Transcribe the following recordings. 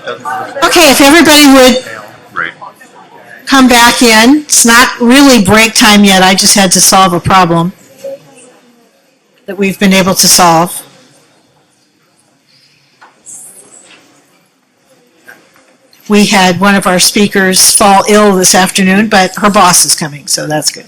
Okay, if everybody would come back in. It's not really break time yet. I just had to solve a problem that we've been able to solve. We had one of our speakers fall ill this afternoon, but her boss is coming, so that's good.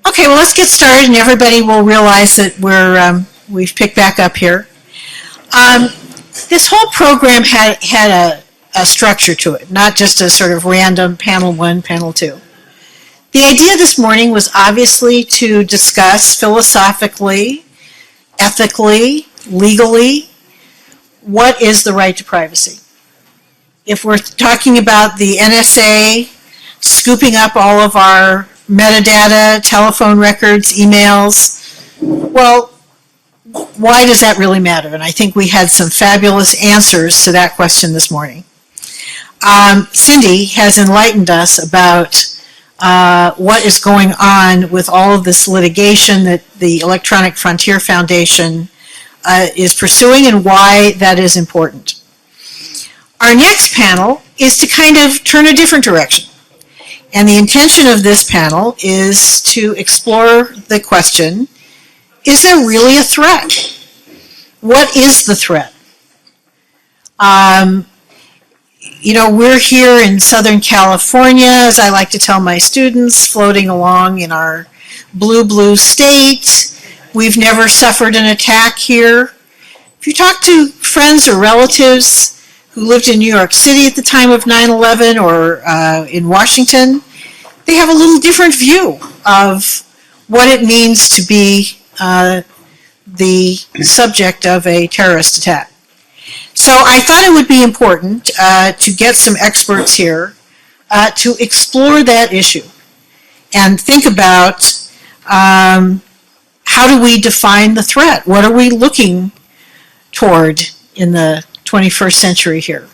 Okay, well, let's get started, and everybody will realize that we've picked back up here. This whole program had a structure to it, not just a sort of random panel 1, panel 2. The idea this morning was obviously to discuss philosophically, ethically, legally, what is the right to privacy. If we're talking about the NSA scooping up all of our metadata, telephone records, emails, well, why does that really matter? And I think we had some fabulous answers to that question this morning. Cindy has enlightened us about what is going on with all of this litigation that the Electronic Frontier Foundation is pursuing and why that is important. Our next panel is to kind of turn a different direction. And the intention of this panel is to explore the question, is there really a threat? What is the threat? You know, we're here in Southern California, as I like to tell my students, floating along in our blue state. We've never suffered an attack here. If you talk to friends or relatives who lived in New York City at the time of 9/11 or in Washington, they have a little different view of what it means to be the subject of a terrorist attack. So I thought it would be important to get some experts here to explore that issue and think about how do we define the threat? What are we looking toward in the 21st century here?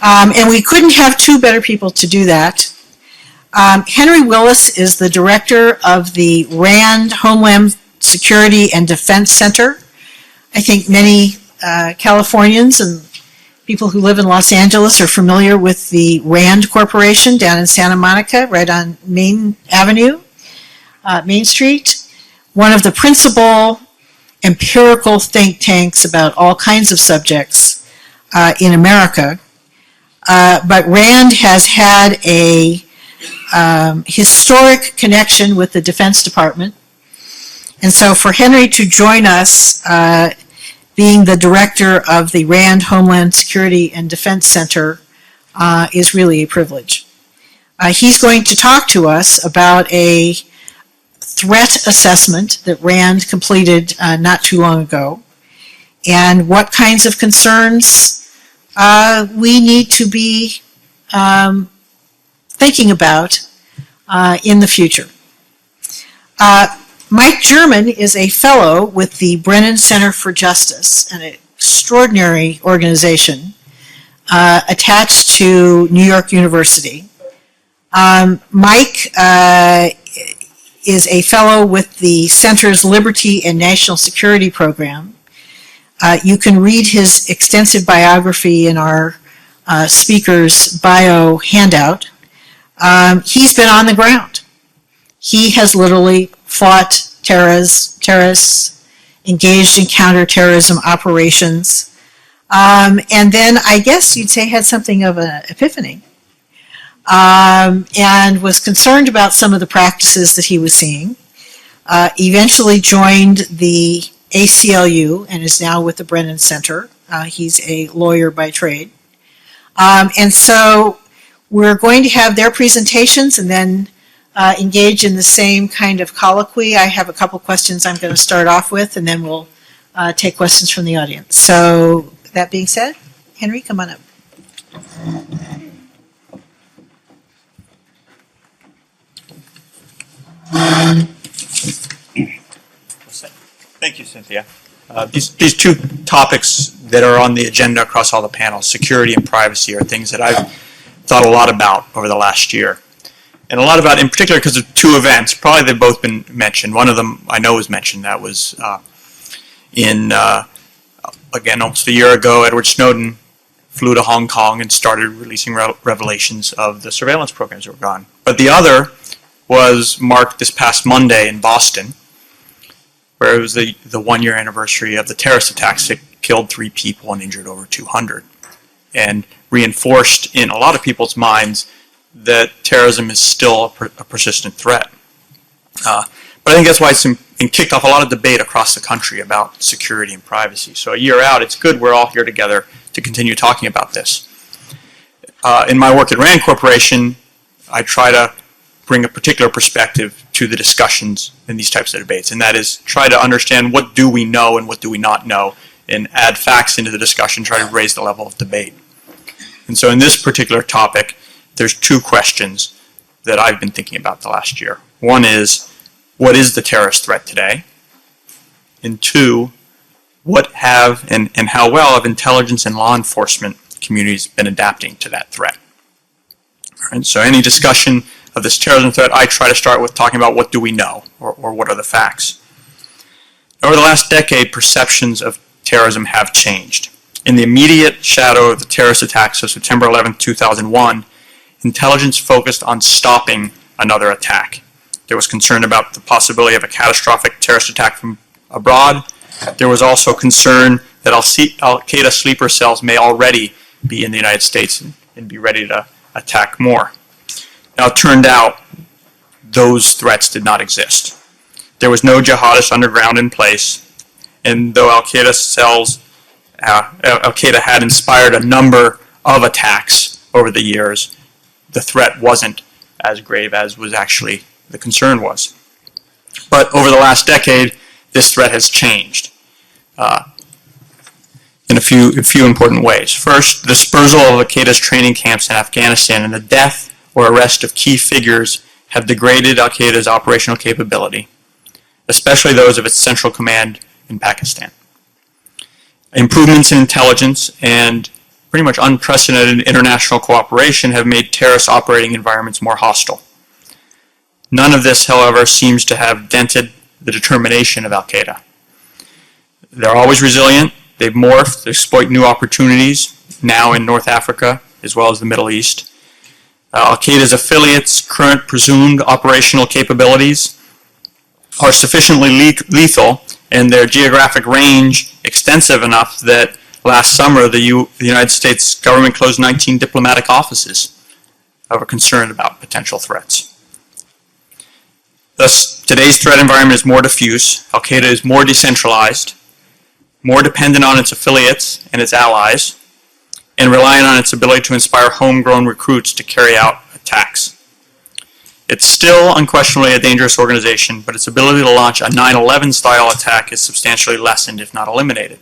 And we couldn't have two better people to do that. Henry Willis is the director of the RAND, Homeland Security and Defense Center. I think many Californians and people who live in Los Angeles are familiar with the RAND Corporation down in Santa Monica, right on Main Avenue, Main Street. One of the principal empirical think tanks about all kinds of subjects in America. But RAND has had a historic connection with the Defense Department. And so for Henry to join us, being the director of the RAND Homeland Security and Defense Center, is really a privilege. He's going to talk to us about a threat assessment that RAND completed not too long ago, and what kinds of concerns we need to be thinking about in the future. Mike German is a fellow with the Brennan Center for Justice, an extraordinary organization attached to New York University. Mike is a fellow with the Center's Liberty and National Security Program. You can read his extensive biography in our speaker's bio handout. He's been on the ground. He has literally fought terrorists, engaged in counterterrorism operations, and then I guess you'd say had something of an epiphany, and was concerned about some of the practices that he was seeing. Eventually joined the ACLU and is now with the Brennan Center. He's a lawyer by trade. And so we're going to have their presentations and then engage in the same kind of colloquy. I have a couple questions I'm going to start off with, and then we'll take questions from the audience. So that being said, Henry, come on up. Thank you, Cynthia. These two topics that are on the agenda across all the panels, security and privacy, are things that I've thought a lot about over the last year. And a lot about, in particular, because of two events. Probably they've both been mentioned. One of them I know was mentioned. That was again, almost a year ago, Edward Snowden flew to Hong Kong and started releasing revelations of the surveillance programs that were gone. But the other was marked this past Monday in Boston, where it was the 1-year anniversary of the terrorist attacks that killed 3 people and injured over 200, and reinforced in a lot of people's minds that terrorism is still a persistent threat. But I think that's why it's kicked off a lot of debate across the country about security and privacy. So a year out, it's good we're all here together to continue talking about this. In my work at RAND Corporation, I try to bring a particular perspective to the discussions in these types of debates, and that is try to understand what do we know and what do we not know, and add facts into the discussion, try to raise the level of debate. And so in this particular topic, there's 2 questions that I've been thinking about the last year. One is, what is the terrorist threat today? And 2, what have and how well have intelligence and law enforcement communities been adapting to that threat? And so any discussion of this terrorism threat, I try to start with talking about what do we know, or what are the facts. Over the last decade, perceptions of terrorism have changed. In the immediate shadow of the terrorist attacks of September 11, 2001, intelligence focused on stopping another attack. There was concern about the possibility of a catastrophic terrorist attack from abroad. There was also concern that Al-Qaeda sleeper cells may already be in the United States and be ready to attack more. Now, it turned out those threats did not exist. There was no jihadist underground in place, and though Al-Qaeda had inspired a number of attacks over the years, the threat wasn't as grave as was actually the concern was. But over the last decade, this threat has changed in a few important ways. First, the dispersal of Al-Qaeda's training camps in Afghanistan and the death or arrest of key figures have degraded Al-Qaeda's operational capability, especially those of its central command in Pakistan. Improvements in intelligence and pretty much unprecedented international cooperation have made terrorist operating environments more hostile. None of this, however, seems to have dented the determination of Al-Qaeda. They're always resilient, they've morphed, they exploit new opportunities, now in North Africa as well as the Middle East. Al-Qaeda's affiliates' current presumed operational capabilities are sufficiently lethal and their geographic range extensive enough that last summer the United States government closed 19 diplomatic offices over concern about potential threats. Thus, today's threat environment is more diffuse. Al-Qaeda is more decentralized, more dependent on its affiliates and its allies, and reliant on its ability to inspire homegrown recruits to carry out attacks. It's still unquestionably a dangerous organization, but its ability to launch a 9/11 style attack is substantially lessened, if not eliminated.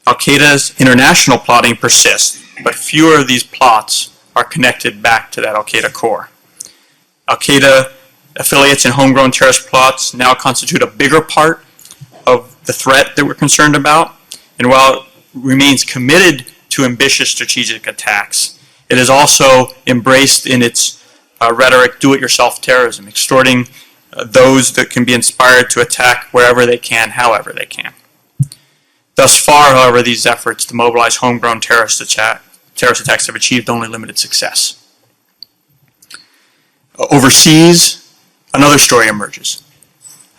Al-Qaeda's international plotting persists, but fewer of these plots are connected back to that Al-Qaeda core. Al-Qaeda affiliates and homegrown terrorist plots now constitute a bigger part of the threat that we're concerned about, and while it remains committed to ambitious strategic attacks, it is also embraced in its rhetoric do-it-yourself terrorism, extorting those that can be inspired to attack wherever they can, however they can. Thus far, however, these efforts to mobilize homegrown terrorist attacks have achieved only limited success. Overseas, another story emerges.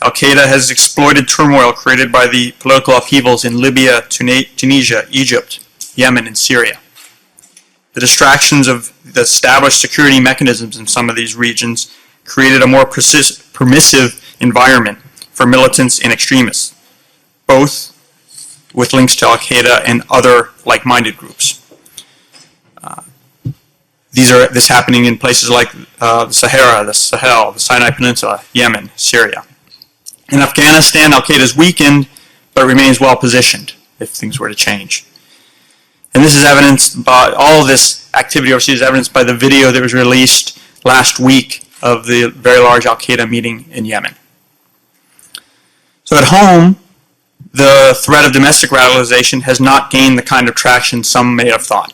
Al-Qaeda has exploited turmoil created by the political upheavals in Libya, Tunisia, Egypt, Yemen, and Syria. The distractions of the established security mechanisms in some of these regions created a more permissive environment for militants and extremists, both with links to Al-Qaeda and other like-minded groups. This happening in places like the Sahara, the Sahel, the Sinai Peninsula, Yemen, Syria. In Afghanistan, Al-Qaeda is weakened, but remains well positioned if things were to change. And this is evidenced by, all of this activity overseas is evidenced by the video that was released last week of the very large Al-Qaeda meeting in Yemen. So at home, the threat of domestic radicalization has not gained the kind of traction some may have thought.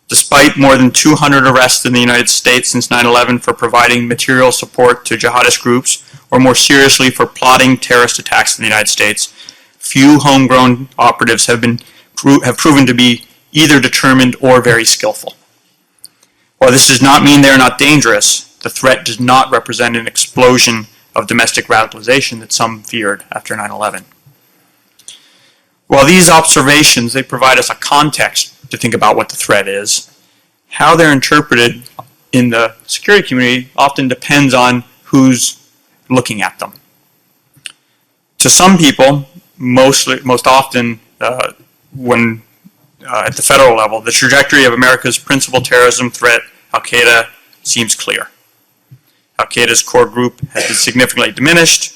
Despite more than 200 arrests in the United States since 9/11 for providing material support to jihadist groups, or more seriously for plotting terrorist attacks in the United States, few homegrown operatives have proven to be either determined or very skillful. While this does not mean they are not dangerous, the threat does not represent an explosion of domestic radicalization that some feared after 9/11. While these observations, they provide us a context to think about what the threat is, how they're interpreted in the security community often depends on who's looking at them. To some people, most often when at the federal level, the trajectory of America's principal terrorism threat, Al-Qaeda, seems clear. Al-Qaeda's core group has been significantly diminished.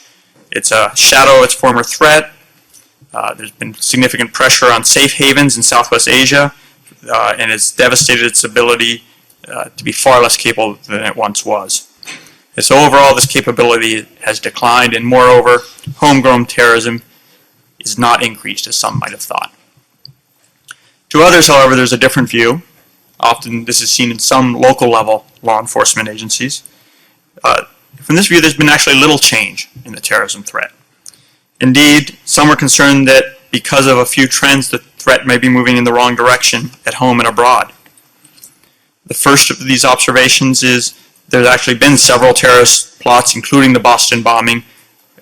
It's a shadow of its former threat. There's been significant pressure on safe havens in Southwest Asia, and it's devastated its ability to be far less capable than it once was. And so overall, this capability has declined, and moreover, homegrown terrorism is not increased as some might have thought. To others, however, there's a different view. Often this is seen in some local level law enforcement agencies. From this view, there's been actually little change in the terrorism threat. Indeed, some are concerned that because of a few trends, the threat may be moving in the wrong direction at home and abroad. The first of these observations is there's actually been several terrorist plots, including the Boston bombing,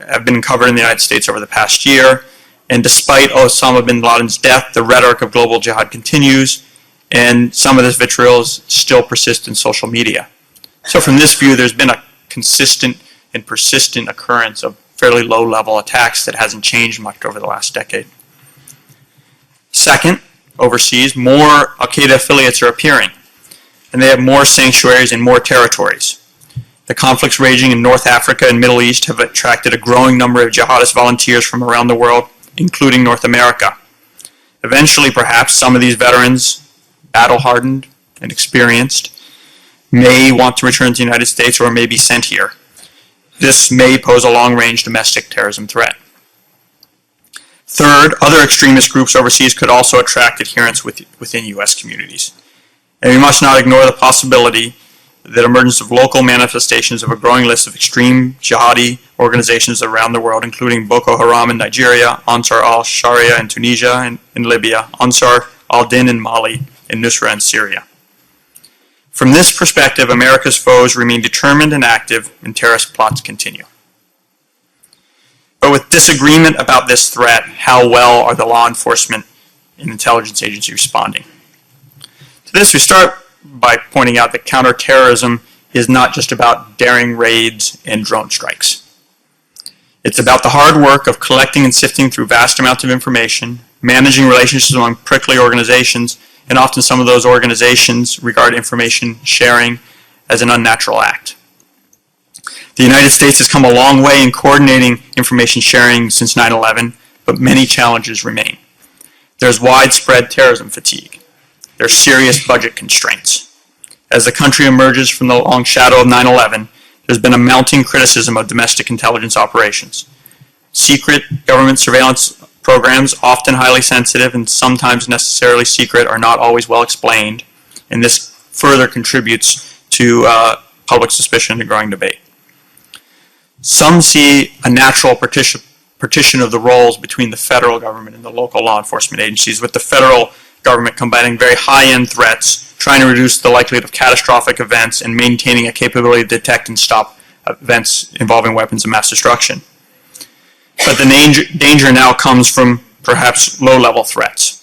have been covered in the United States over the past year. And despite Osama bin Laden's death, the rhetoric of global jihad continues, and some of this vitriol still persists in social media. So from this view, there's been a consistent and persistent occurrence of fairly low-level attacks that hasn't changed much over the last decade. Second, overseas, more Al-Qaeda affiliates are appearing, and they have more sanctuaries in more territories. The conflicts raging in North Africa and Middle East have attracted a growing number of jihadist volunteers from around the world, including North America. Eventually, perhaps, some of these veterans, battle-hardened and experienced, may want to return to the United States or may be sent here. This may pose a long-range domestic terrorism threat. Third, other extremist groups overseas could also attract adherents within U.S. communities. And we must not ignore the possibility that emergence of local manifestations of a growing list of extreme jihadi organizations around the world, including Boko Haram in Nigeria, Ansar al-Sharia in Tunisia and in Libya, Ansar al-Din in Mali, and Nusra in Syria. From this perspective, America's foes remain determined and active, and terrorist plots continue. But with disagreement about this threat, how well are the law enforcement and intelligence agencies responding? To this, we start by pointing out that counterterrorism is not just about daring raids and drone strikes. It's about the hard work of collecting and sifting through vast amounts of information, managing relationships among prickly organizations, and often some of those organizations regard information sharing as an unnatural act. The United States has come a long way in coordinating information sharing since 9/11, but many challenges remain. There's widespread terrorism fatigue. There's serious budget constraints. As the country emerges from the long shadow of 9/11, there's been a mounting criticism of domestic intelligence operations. Secret government surveillance programs, often highly sensitive and sometimes necessarily secret, are not always well explained, and this further contributes to public suspicion and growing debate. Some see a natural partition of the roles between the federal government and the local law enforcement agencies, with the federal government combating very high-end threats, trying to reduce the likelihood of catastrophic events, and maintaining a capability to detect and stop events involving weapons of mass destruction. But the danger now comes from perhaps low-level threats.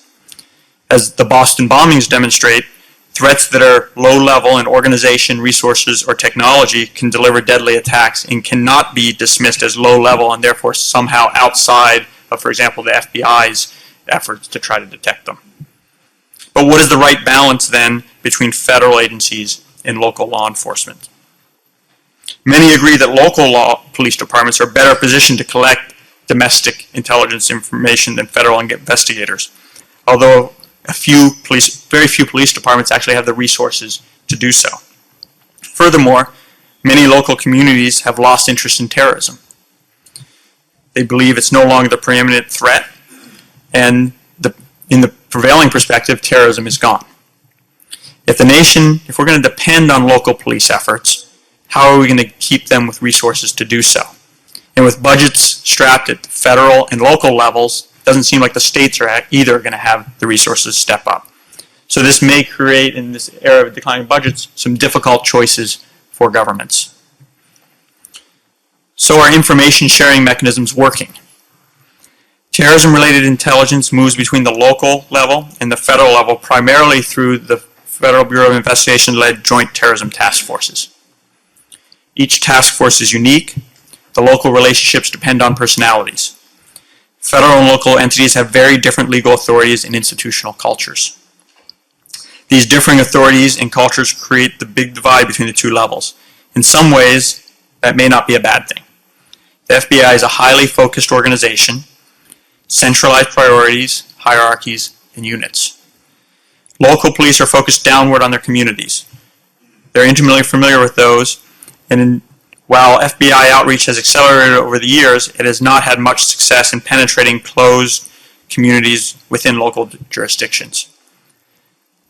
As the Boston bombings demonstrate, threats that are low-level in organization, resources, or technology can deliver deadly attacks and cannot be dismissed as low-level and therefore somehow outside of, for example, the FBI's efforts to try to detect them. But what is the right balance then between federal agencies and local law enforcement? Many agree that local police departments are better positioned to collect domestic intelligence information than federal investigators, although very few police departments actually have the resources to do so. Furthermore, many local communities have lost interest in terrorism. They believe it's no longer the preeminent threat, and in the prevailing perspective, terrorism is gone. If we're going to depend on local police efforts, how are we going to keep them with resources to do so? And with budgets strapped at the federal and local levels, it doesn't seem like the states are either going to have the resources to step up. So this may create, in this era of declining budgets, some difficult choices for governments. So are information sharing mechanisms working? Terrorism-related intelligence moves between the local level and the federal level primarily through the Federal Bureau of Investigation-led Joint Terrorism Task Forces. Each task force is unique. The local relationships depend on personalities. Federal and local entities have very different legal authorities and institutional cultures. These differing authorities and cultures create the big divide between the two levels. In some ways, that may not be a bad thing. The FBI is a highly focused organization, centralized priorities, hierarchies, and units. Local police are focused downward on their communities. They're intimately familiar with those, and while FBI outreach has accelerated over the years, it has not had much success in penetrating closed communities within local jurisdictions.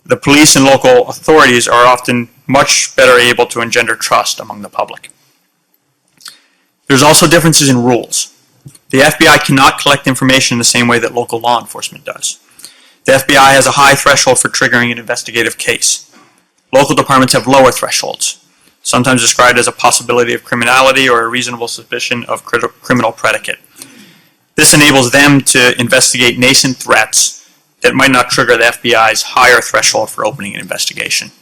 The police and local authorities are often much better able to engender trust among the public. There's also differences in rules. The FBI cannot collect information in the same way that local law enforcement does. The FBI has a high threshold for triggering an investigative case. Local departments have lower thresholds, sometimes described as a possibility of criminality or a reasonable suspicion of criminal predicate. This enables them to investigate nascent threats that might not trigger the FBI's higher threshold for opening an investigation.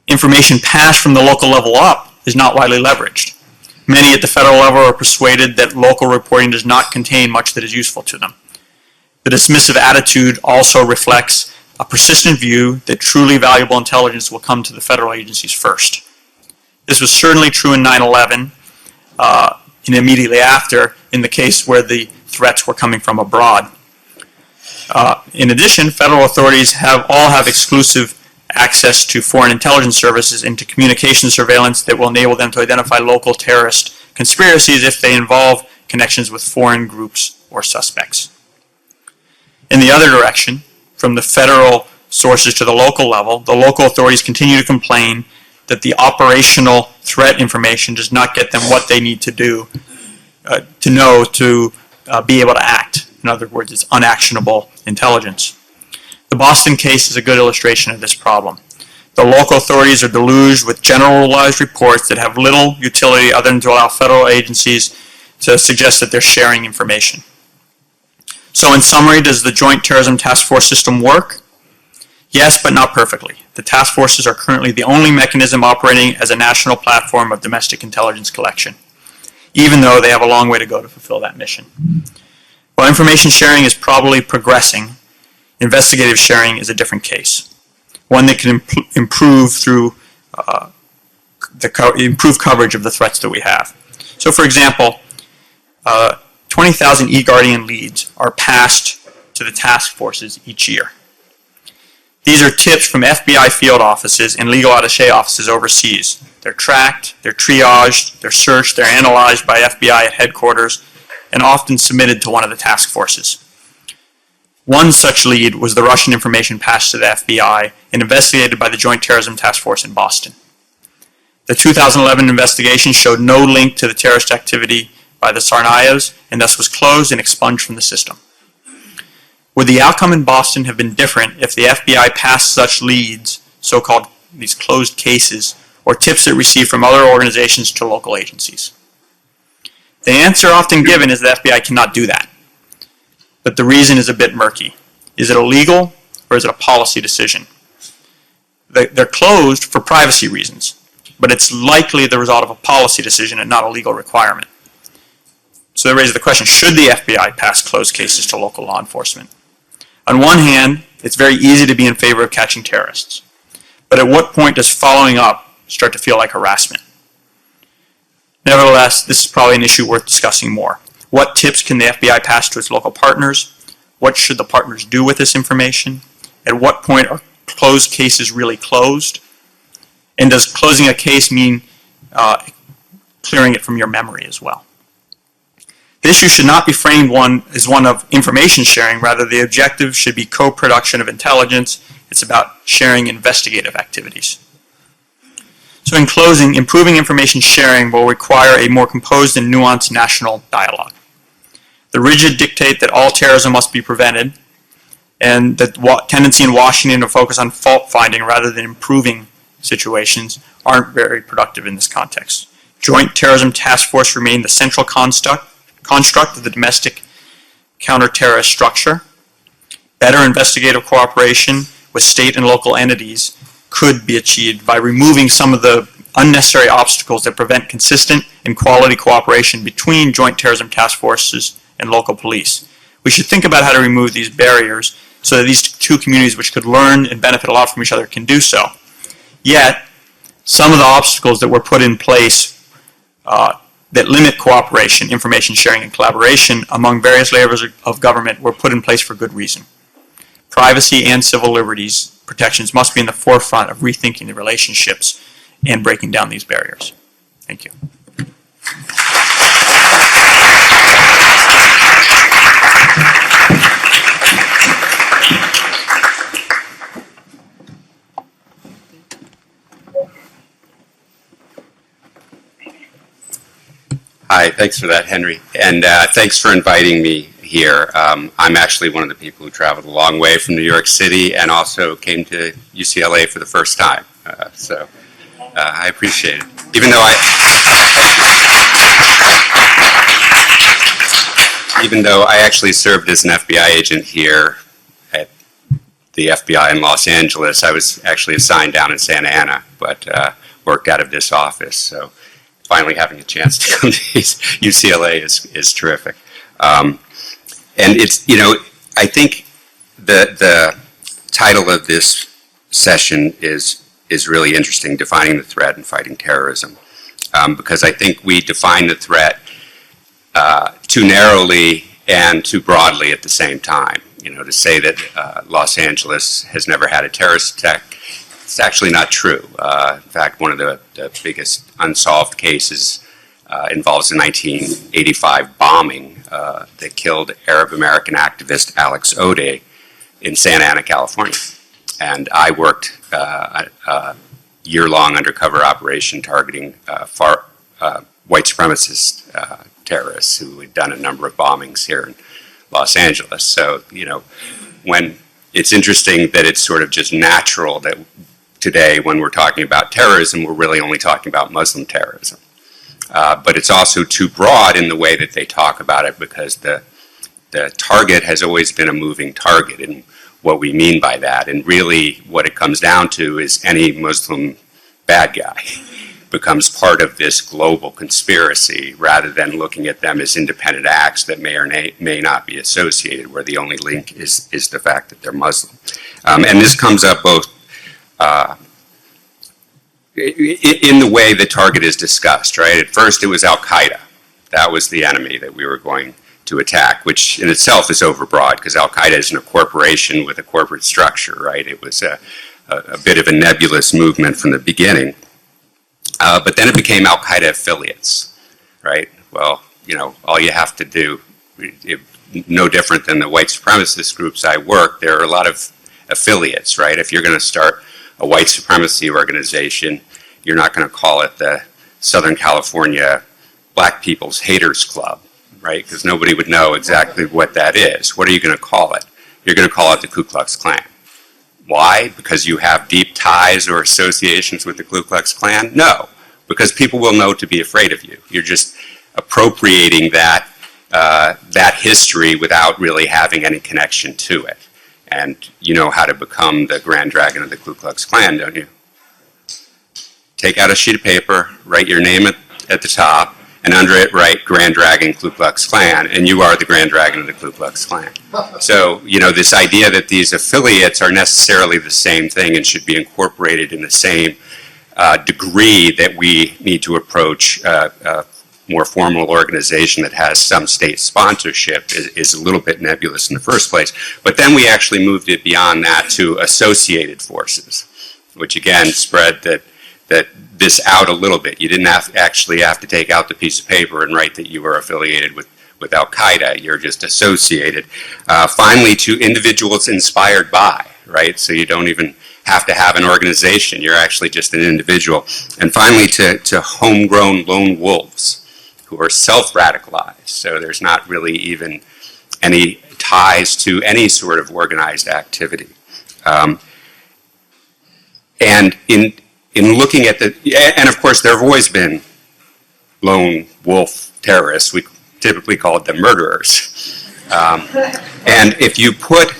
Information passed from the local level up is not widely leveraged. Many at the federal level are persuaded that local reporting does not contain much that is useful to them. The dismissive attitude also reflects a persistent view that truly valuable intelligence will come to the federal agencies first. This was certainly true in 9/11 and immediately after in the case where the threats were coming from abroad. In addition, federal authorities all have exclusive access to foreign intelligence services and to communication surveillance that will enable them to identify local terrorist conspiracies if they involve connections with foreign groups or suspects. In the other direction, from the federal sources to the local level, the local authorities continue to complain that the operational threat information does not get them what they need to do to be able to act. In other words, it's unactionable intelligence. The Boston case is a good illustration of this problem. The local authorities are deluged with generalized reports that have little utility other than to allow federal agencies to suggest that they're sharing information. So in summary, does the Joint Terrorism Task Force system work? Yes, but not perfectly. The task forces are currently the only mechanism operating as a national platform of domestic intelligence collection, even though they have a long way to go to fulfill that mission. While information sharing is probably progressing, investigative sharing is a different case, one that can improve through improved coverage of the threats that we have. So for example, 20,000 eGuardian leads are passed to the task forces each year. These are tips from FBI field offices and legal attaché offices overseas. They're tracked, they're triaged, they're searched, they're analyzed by FBI at headquarters, and often submitted to one of the task forces. One such lead was the Russian information passed to the FBI and investigated by the Joint Terrorism Task Force in Boston. The 2011 investigation showed no link to the terrorist activity by the Tsarnaevs and thus was closed and expunged from the system. Would the outcome in Boston have been different if the FBI passed such leads, so-called these closed cases, or tips it received from other organizations to local agencies? The answer often given is the FBI cannot do that. But the reason is a bit murky. Is it illegal or is it a policy decision? They're closed for privacy reasons, but it's likely the result of a policy decision and not a legal requirement. So that raises the question, should the FBI pass closed cases to local law enforcement? On one hand, it's very easy to be in favor of catching terrorists. But at what point does following up start to feel like harassment? Nevertheless, this is probably an issue worth discussing more. What tips can the FBI pass to its local partners? What should the partners do with this information? At what point are closed cases really closed? And does closing a case mean clearing it from your memory as well? The issue should not be framed as one of information sharing. Rather, the objective should be co-production of intelligence. It's about sharing investigative activities. So in closing, improving information sharing will require a more composed and nuanced national dialogue. The rigid dictate that all terrorism must be prevented, and the tendency in Washington to focus on fault finding rather than improving situations aren't very productive in this context. Joint Terrorism Task Force remain the central construct of the domestic counter-terrorist structure. Better investigative cooperation with state and local entities could be achieved by removing some of the unnecessary obstacles that prevent consistent and quality cooperation between joint terrorism task forces and local police. We should think about how to remove these barriers so that these two communities, which could learn and benefit a lot from each other, can do so. Yet, some of the obstacles that were put in place that limit cooperation, information sharing, and collaboration among various layers of government were put in place for good reason. Privacy and civil liberties protections must be in the forefront of rethinking the relationships and breaking down these barriers. Thank you. Hi, thanks for that, Henry. And thanks for inviting me here. I'm actually one of the people who traveled a long way from New York City and also came to UCLA for the first time. So I appreciate it. Even though I actually served as an FBI agent here at the FBI in Los Angeles, I was actually assigned down in Santa Ana, but worked out of this office. So finally having a chance to come to UCLA is terrific. And it's, I think the title of this session is really interesting, defining the threat and fighting terrorism. Because I think we define the threat too narrowly and too broadly at the same time. To say that Los Angeles has never had a terrorist attack, it's actually not true. In fact, one of the biggest unsolved cases involves a 1985 bombing that killed Arab-American activist Alex Ode in Santa Ana, California. And I worked a year-long undercover operation targeting white supremacist terrorists who had done a number of bombings here in Los Angeles. So, when it's interesting that it's sort of just natural that today, when we're talking about terrorism, we're really only talking about Muslim terrorism. But it's also too broad in the way that they talk about it, because the target has always been a moving target, and what we mean by that. And really what it comes down to is any Muslim bad guy becomes part of this global conspiracy, rather than looking at them as independent acts that may or may not be associated, where the only link is the fact that they're Muslim. And this comes up both in the way the target is discussed, right? At first it was Al-Qaeda. That was the enemy that we were going to attack, which in itself is overbroad, because Al-Qaeda isn't a corporation with a corporate structure, right? It was a bit of a nebulous movement from the beginning. But then it became Al-Qaeda affiliates, right? Well, all you have to do, no different than the white supremacist groups I work, there are a lot of affiliates, right? If you're going to start a white supremacy organization, you're not going to call it the Southern California Black People's Haters Club, right? Because nobody would know exactly what that is. What are you going to call it? You're going to call it the Ku Klux Klan. Why? Because you have deep ties or associations with the Ku Klux Klan? No, because people will know to be afraid of you. You're just appropriating that history without really having any connection to it. And you know how to become the Grand Dragon of the Ku Klux Klan, don't you? Take out a sheet of paper, write your name at the top, and under it write Grand Dragon Ku Klux Klan, and you are the Grand Dragon of the Ku Klux Klan. So, this idea that these affiliates are necessarily the same thing and should be incorporated in the same degree that we need to approach a more formal organization that has some state sponsorship is a little bit nebulous in the first place. But then we actually moved it beyond that to associated forces, which again spread this out a little bit. You didn't actually have to take out the piece of paper and write that you were affiliated with with Al-Qaeda. You're just associated. Finally, to individuals inspired by, right? So you don't even have to have an organization. You're actually just an individual. And finally, to homegrown lone wolves who are self-radicalized. So there's not really even any ties to any sort of organized activity. And in looking at and of course there have always been lone wolf terrorists. We typically call them murderers. And if you put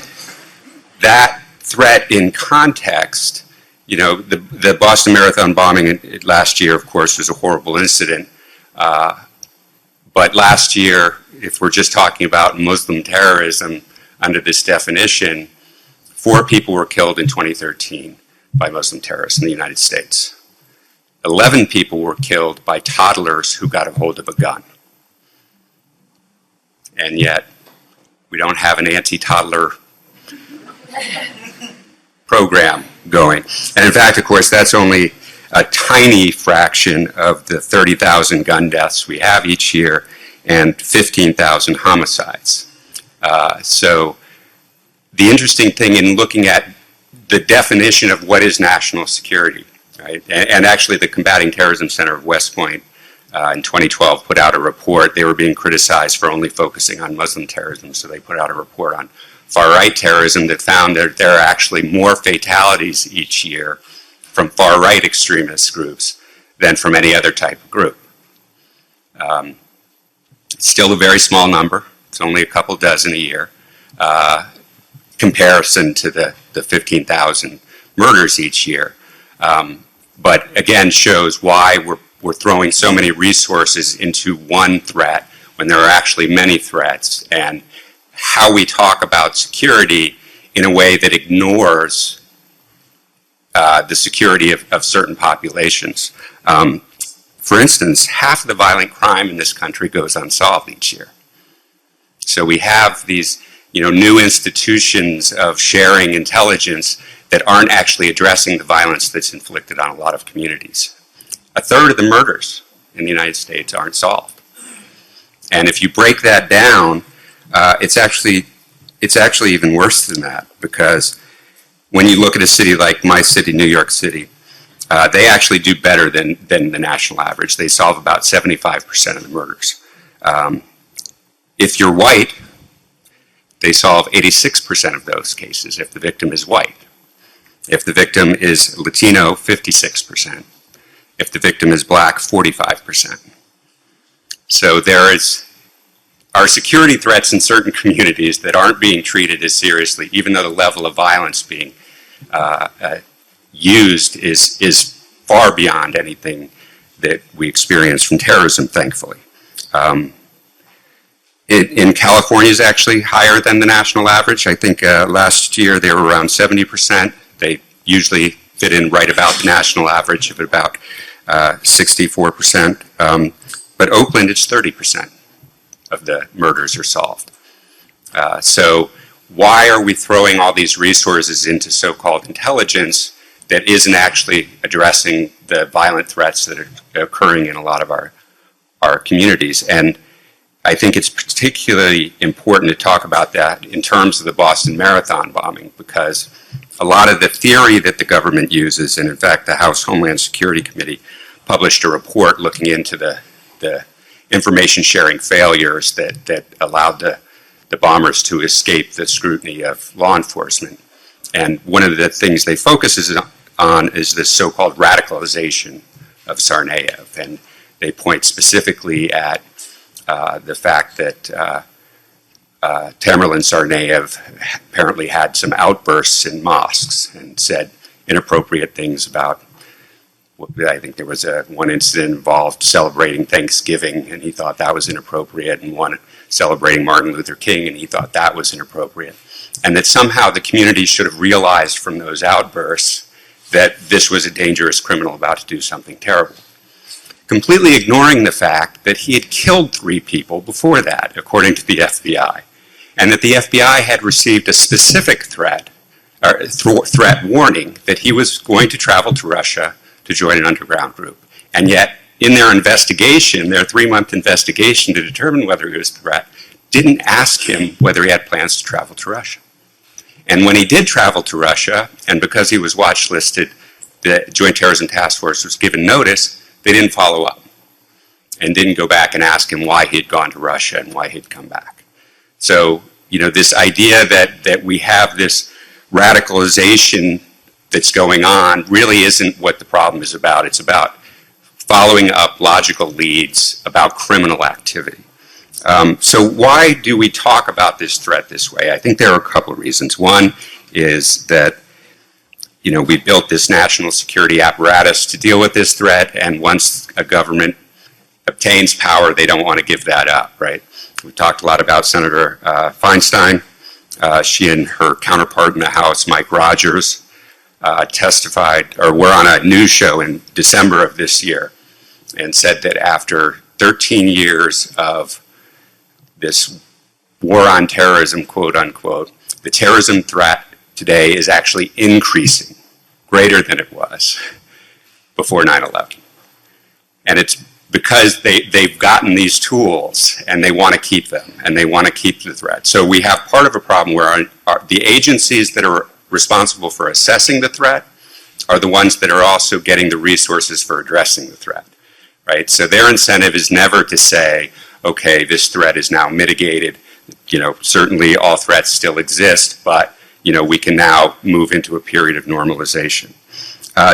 that threat in context, you know, the Boston Marathon bombing last year, of course, was a horrible incident. But last year, if we're just talking about Muslim terrorism under this definition, 4 people were killed in 2013 by Muslim terrorists in the United States. 11 people were killed by toddlers who got a hold of a gun. And yet, we don't have an anti-toddler program going. And in fact, of course, that's only a tiny fraction of the 30,000 gun deaths we have each year and 15,000 homicides. So the interesting thing in looking at the definition of what is national security, right? And actually the Combating Terrorism Center of West Point in 2012 put out a report. They were being criticized for only focusing on Muslim terrorism, so they put out a report on far-right terrorism that found that there are actually more fatalities each year from far-right extremist groups than from any other type of group. It's still a very small number. It's only a couple dozen a year. Comparison to the 15,000 murders each year. But again, shows why we're throwing so many resources into one threat when there are actually many threats, and how we talk about security in a way that ignores the security of certain populations. For instance, half of the violent crime in this country goes unsolved each year. So we have these, you know, new institutions of sharing intelligence that aren't actually addressing the violence that's inflicted on a lot of communities. 1/3 of the murders in the United States aren't solved. And if you break that down, it's actually even worse than that, because when you look at a city like my city, New York City, they actually do better than the national average. They solve about 75% of the murders. If you're white, they solve 86% of those cases if the victim is white. If the victim is Latino, 56%. If the victim is black, 45%. So there are security threats in certain communities that aren't being treated as seriously, even though the level of violence being used is far beyond anything that we experience from terrorism, thankfully. In California is actually higher than the national average. I think last year they were around 70%. They usually fit in right about the national average of about 64%. But Oakland, it's 30% of the murders are solved. So why are we throwing all these resources into so-called intelligence that isn't actually addressing the violent threats that are occurring in a lot of our communities? And I think it's particularly important to talk about that in terms of the Boston Marathon bombing, because a lot of the theory that the government uses, and in fact the House Homeland Security Committee published a report looking into the information sharing failures that allowed the bombers to escape the scrutiny of law enforcement. And one of the things they focus on is this so-called radicalization of Tsarnaev. And they point specifically at the fact that Tamerlan Tsarnaev apparently had some outbursts in mosques and said inappropriate things about, I think there was one incident involved celebrating Thanksgiving, and he thought that was inappropriate, and one celebrating Martin Luther King, and he thought that was inappropriate. And that somehow the community should have realized from those outbursts that this was a dangerous criminal about to do something terrible, completely ignoring the fact that he had killed 3 people before that, according to the FBI, and that the FBI had received a specific threat warning that he was going to travel to Russia to join an underground group. And yet, in their investigation, their 3-month investigation to determine whether he was a threat, didn't ask him whether he had plans to travel to Russia. And when he did travel to Russia, and because he was watch listed, the Joint Terrorism Task Force was given notice, they didn't follow up and didn't go back and ask him why he'd gone to Russia and why he'd come back. So, this idea that we have this radicalization that's going on really isn't what the problem is about. It's about following up logical leads about criminal activity. So why do we talk about this threat this way? I think there are a couple of reasons. One is that, we built this national security apparatus to deal with this threat, and once a government obtains power, they don't want to give that up, right? We talked a lot about Senator Feinstein. She and her counterpart in the House, Mike Rogers, testified, or were on a news show in December of this year, and said that after 13 years of this war on terrorism, quote unquote, the terrorism threat today is actually increasing, greater than it was before 9/11. And it's because they've gotten these tools and they want to keep them and they want to keep the threat. So we have part of a problem where the agencies that are responsible for assessing the threat are the ones that are also getting the resources for addressing the threat, right? So their incentive is never to say, okay, this threat is now mitigated. Certainly all threats still exist, but we can now move into a period of normalization.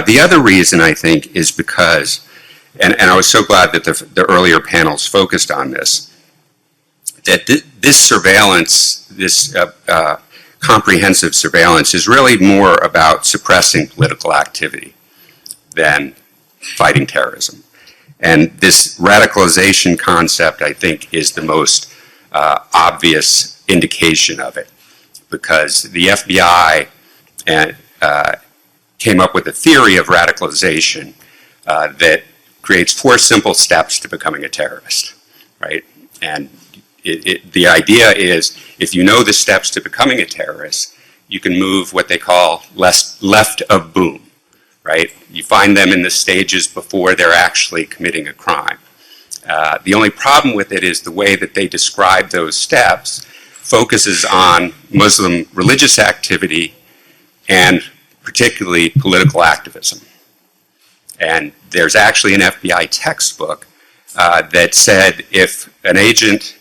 The other reason, I think, is because, and I was so glad that the earlier panels focused on this, that this surveillance, this comprehensive surveillance is really more about suppressing political activity than fighting terrorism. And this radicalization concept, I think, is the most obvious indication of it, because the FBI came up with a theory of radicalization that creates 4 simple steps to becoming a terrorist, right? And the idea is, if you know the steps to becoming a terrorist, you can move what they call left of boom, right? You find them in the stages before they're actually committing a crime. The only problem with it is the way that they describe those steps focuses on Muslim religious activity and particularly political activism. And there's actually an FBI textbook that said if an agent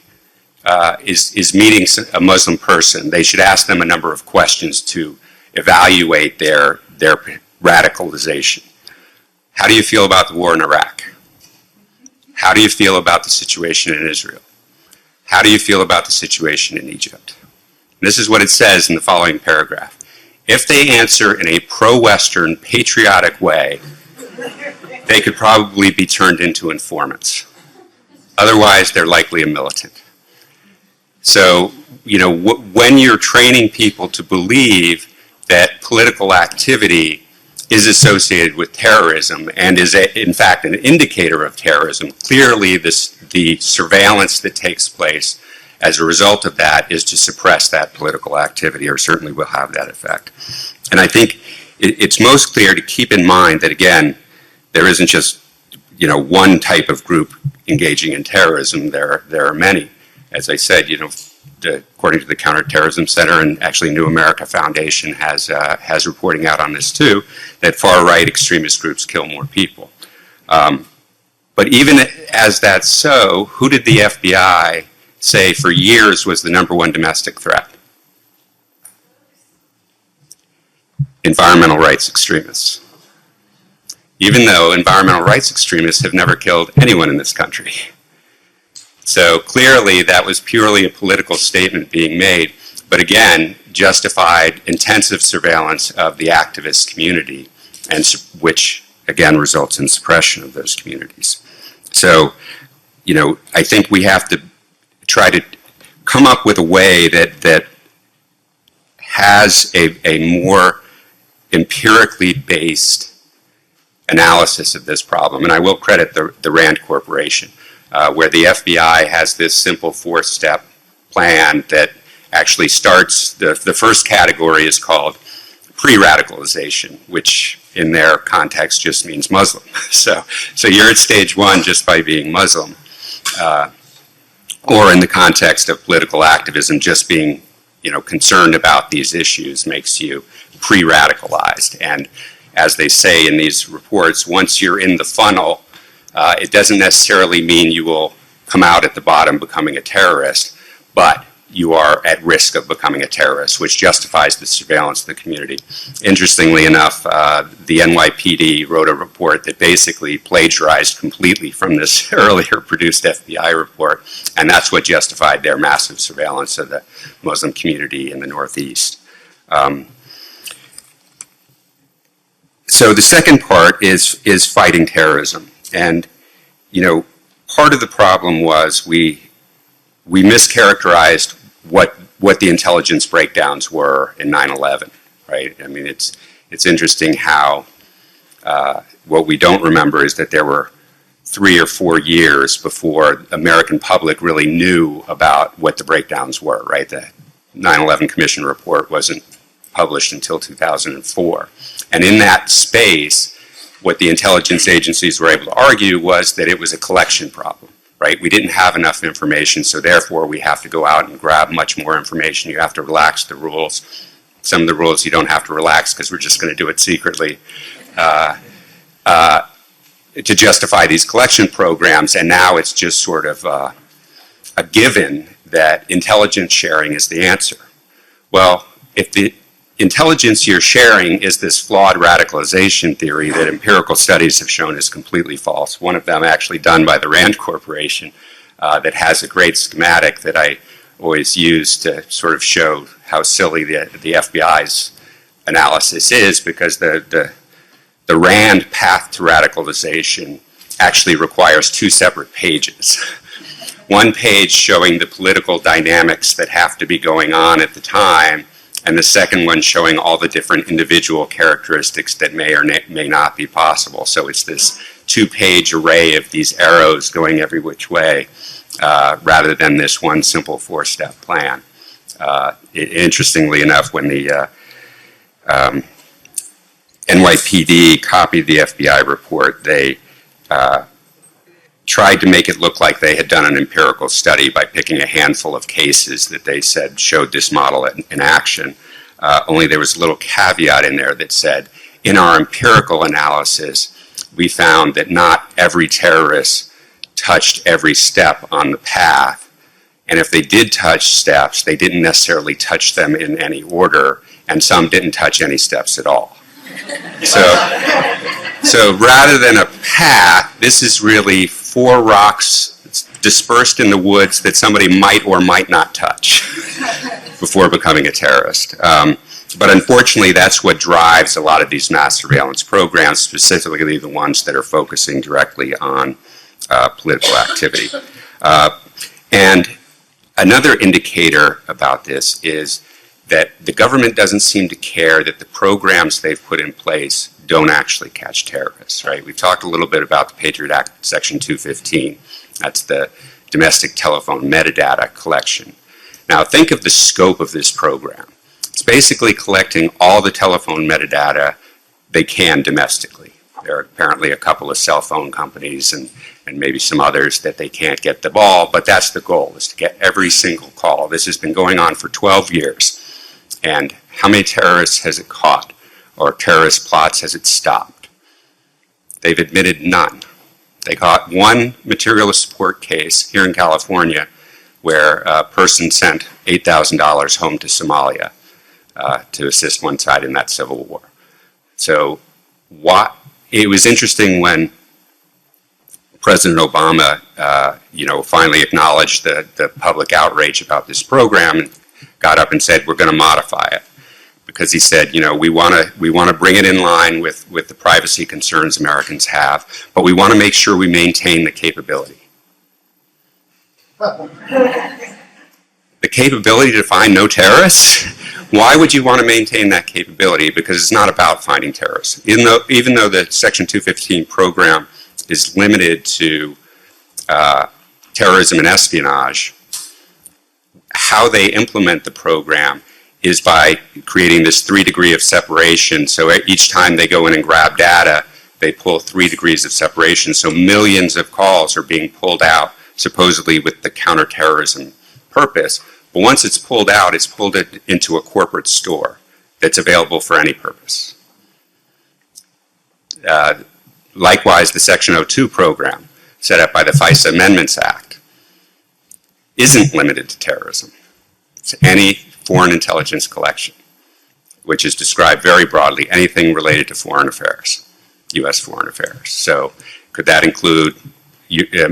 is meeting a Muslim person, they should ask them a number of questions to evaluate their radicalization. How do you feel about the war in Iraq? How do you feel about the situation in Israel? How do you feel about the situation in Egypt? And this is what it says in the following paragraph. If they answer in a pro-Western, patriotic way, they could probably be turned into informants. Otherwise, they're likely a militant. So, when you're training people to believe that political activity is associated with terrorism and is, in fact, an indicator of terrorism, clearly the surveillance that takes place as a result of that is to suppress that political activity, or certainly will have that effect. And I think it's most clear to keep in mind that, again, there isn't just one type of group engaging in terrorism. There are many. As I said, according to the Counterterrorism Center, and actually New America Foundation has reporting out on this too, that far-right extremist groups kill more people. But even as that's so, who did the FBI say for years was the #1 domestic threat? Environmental rights extremists. Even though environmental rights extremists have never killed anyone in this country. So clearly that was purely a political statement being made, but again, justified intensive surveillance of the activist community, and which again results in suppression of those communities. So, I think we have to try to come up with a way that has a more empirically based analysis of this problem. And I will credit the Rand Corporation, where the FBI has this simple 4-step plan that actually starts, the first category is called pre-radicalization, which in their context just means Muslim. So you're at stage 1 just by being Muslim. or in the context of political activism, just being concerned about these issues makes you pre-radicalized. And as they say in these reports, once you're in the funnel, it doesn't necessarily mean you will come out at the bottom becoming a terrorist, but you are at risk of becoming a terrorist, which justifies the surveillance of the community. Interestingly enough, the NYPD wrote a report that basically plagiarized completely from this earlier produced FBI report, and that's what justified their massive surveillance of the Muslim community in the Northeast. So the second part is fighting terrorism. And, part of the problem was we mischaracterized what the intelligence breakdowns were in 9/11, right? I mean, it's interesting how what we don't remember is that there were 3 or 4 years before the American public really knew about what the breakdowns were, right? The 9/11 Commission report wasn't published until 2004. And in that space, what the intelligence agencies were able to argue was that it was a collection problem, right? We didn't have enough information, so therefore we have to go out and grab much more information. You have to relax the rules. Some of the rules you don't have to relax because we're just going to do it secretly to justify these collection programs. And now it's just sort of a given that intelligence sharing is the answer. Well, if the intelligence you're sharing is this flawed radicalization theory that empirical studies have shown is completely false. One of them actually done by the Rand Corporation that has a great schematic that I always use to sort of show how silly the FBI's analysis is, because the Rand path to radicalization actually requires 2 separate pages. One page showing the political dynamics that have to be going on at the time, and the second one showing all the different individual characteristics that may or may not be possible. So it's this 2-page array of these arrows going every which way, rather than this one simple 4-step plan. Interestingly enough, when the NYPD copied the FBI report, they tried to make it look like they had done an empirical study by picking a handful of cases that they said showed this model in action. Only there was a little caveat in there that said, in our empirical analysis, we found that not every terrorist touched every step on the path. And if they did touch steps, they didn't necessarily touch them in any order, and some didn't touch any steps at all. So rather than a path, this is really 4 rocks dispersed in the woods that somebody might or might not touch before becoming a terrorist. But unfortunately, that's what drives a lot of these mass surveillance programs, specifically the ones that are focusing directly on political activity. And another indicator about this is that the government doesn't seem to care that the programs they've put in place don't actually catch terrorists, right? We've talked a little bit about the Patriot Act, Section 215. That's the domestic telephone metadata collection. Now, think of the scope of this program. It's basically collecting all the telephone metadata they can domestically. There are apparently a couple of cell phone companies and maybe some others that they can't get the ball, but that's the goal, is to get every single call. This has been going on for 12 years. And how many terrorists has it caught, or terrorist plots has it stopped? They've admitted none. They caught one materialist support case here in California where a person sent $8,000 home to Somalia to assist one side in that civil war. So it was interesting when President Obama, finally acknowledged the public outrage about this program and got up and said, we're going to modify it. Because he said, we want to bring it in line with the privacy concerns Americans have, but we want to make sure we maintain the capability. The capability to find no terrorists? Why would you want to maintain that capability? Because it's not about finding terrorists. Even though the Section 215 program is limited to terrorism and espionage, how they implement the program is by creating this 3 degree of separation. So each time they go in and grab data, they pull 3 degrees of separation. So millions of calls are being pulled out supposedly with the counterterrorism purpose. But once it's pulled out, it's pulled it into a corporate store that's available for any purpose. Likewise, the Section 02 program set up by the FISA Amendments Act isn't limited to terrorism. It's any foreign intelligence collection, which is described very broadly, anything related to foreign affairs, U.S. foreign affairs. So could that include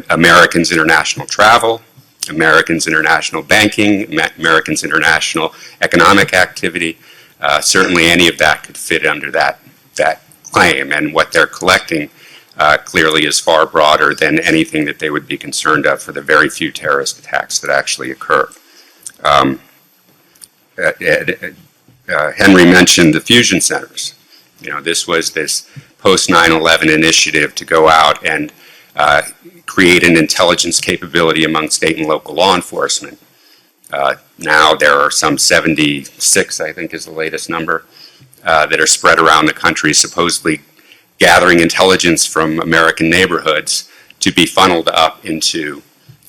Americans' international travel, Americans' international banking, Americans' international economic activity? Certainly any of that could fit under that claim, and what they're collecting clearly is far broader than anything that they would be concerned of for the very few terrorist attacks that actually occur. Henry mentioned the fusion centers. This was this post 9/11 initiative to go out and create an intelligence capability among state and local law enforcement. Now there are some 76, I think is the latest number, that are spread around the country, supposedly gathering intelligence from American neighborhoods to be funneled up into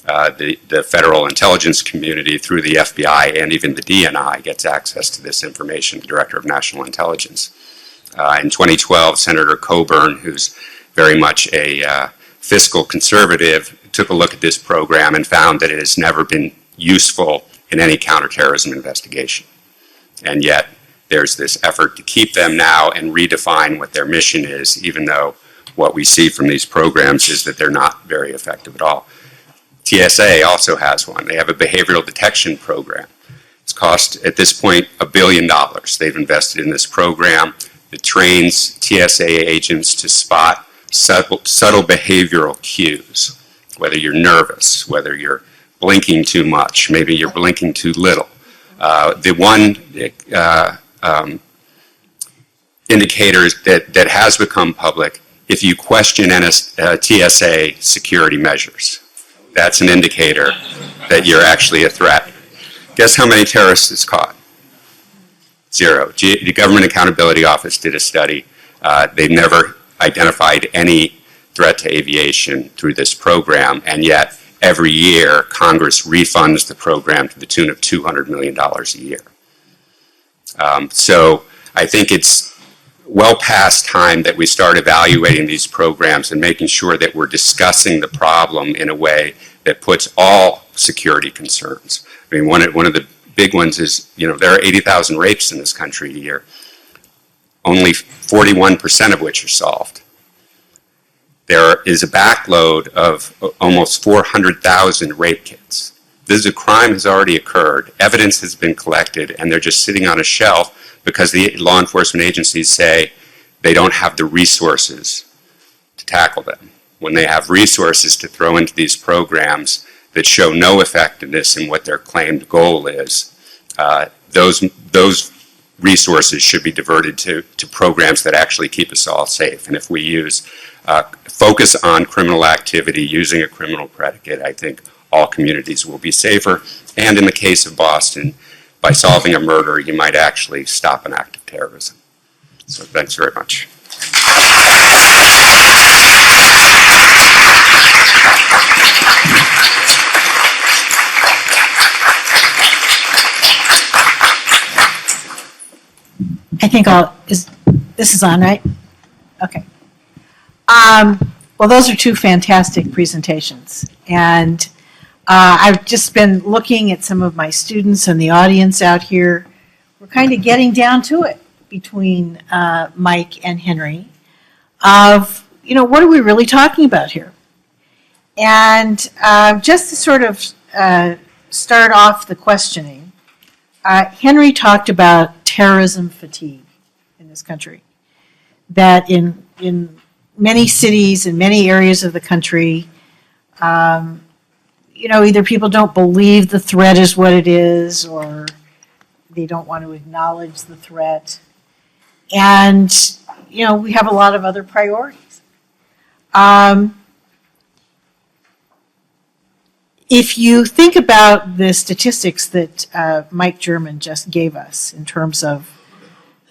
the federal intelligence community through the FBI, and even the DNI gets access to this information, the Director of National Intelligence. In 2012, Senator Coburn, who's very much a fiscal conservative, took a look at this program and found that it has never been useful in any counterterrorism investigation. And yet, there's this effort to keep them now and redefine what their mission is, even though what we see from these programs is that they're not very effective at all. TSA also has one. They have a behavioral detection program. It's cost, at this point, $1 billion. They've invested in this program that trains TSA agents to spot subtle behavioral cues, whether you're nervous, whether you're blinking too much, maybe you're blinking too little. The one indicator that has become public, if you question TSA security measures, that's an indicator that you're actually a threat. Guess how many terrorists it's caught? 0. The Government Accountability Office did a study. They've never identified any threat to aviation through this program, and yet every year Congress refunds the program to the tune of $200 million a year. So I think it's well past time that we start evaluating these programs and making sure that we're discussing the problem in a way that puts all security concerns. I mean, one of the big ones is, there are 80,000 rapes in this country a year, only 41% of which are solved. There is a backload of almost 400,000 rape kits. This crime has already occurred, evidence has been collected, and they're just sitting on a shelf because the law enforcement agencies say they don't have the resources to tackle them. When they have resources to throw into these programs that show no effectiveness in what their claimed goal is, those resources should be diverted to programs that actually keep us all safe. And if we focus on criminal activity using a criminal predicate, I think all communities will be safer. And in the case of Boston, by solving a murder, you might actually stop an act of terrorism. So thanks very much. I think this is on, right? Okay. Well, those are two fantastic presentations. And I've just been looking at some of my students and the audience out here. We're kind of getting down to it between Mike and Henry of, what are we really talking about here? And just to sort of start off the questioning, Henry talked about terrorism fatigue in this country. That in many cities and many areas of the country, either people don't believe the threat is what it is, or they don't want to acknowledge the threat. And, we have a lot of other priorities. If you think about the statistics that Mike German just gave us in terms of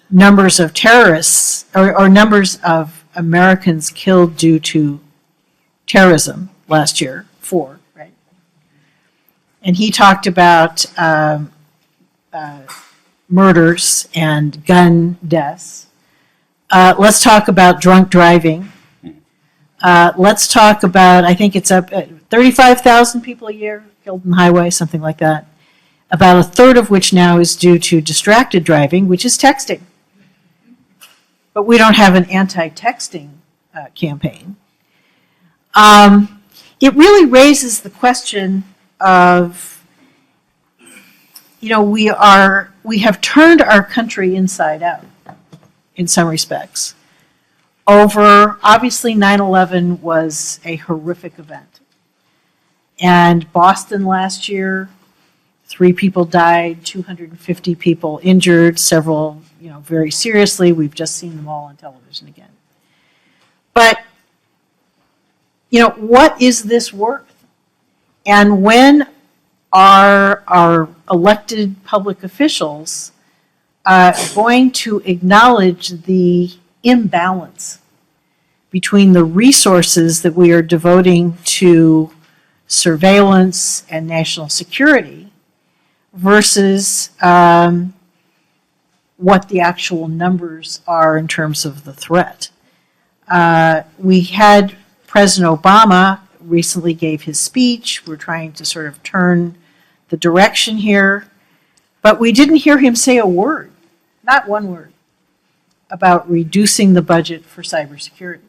numbers of terrorists or numbers of Americans killed due to terrorism last year, 4, right? and he talked about murders and gun deaths. Let's talk about drunk driving. Let's talk about, I think it's up at 35,000 people a year killed on the highway, something like that. About a third of which now is due to distracted driving, which is texting. But we don't have an anti-texting campaign. It really raises the question of, we have turned our country inside out in some respects. Obviously 9/11 was a horrific event. And Boston last year, 3 people died, 250 people injured, several, very seriously. We've just seen them all on television again. But, what is this worth? And when are our elected public officials going to acknowledge the imbalance between the resources that we are devoting to surveillance and national security versus what the actual numbers are in terms of the threat? We had President Obama recently gave his speech. We're trying to sort of turn the direction here, but we didn't hear him say a word, not one word, about reducing the budget for cybersecurity.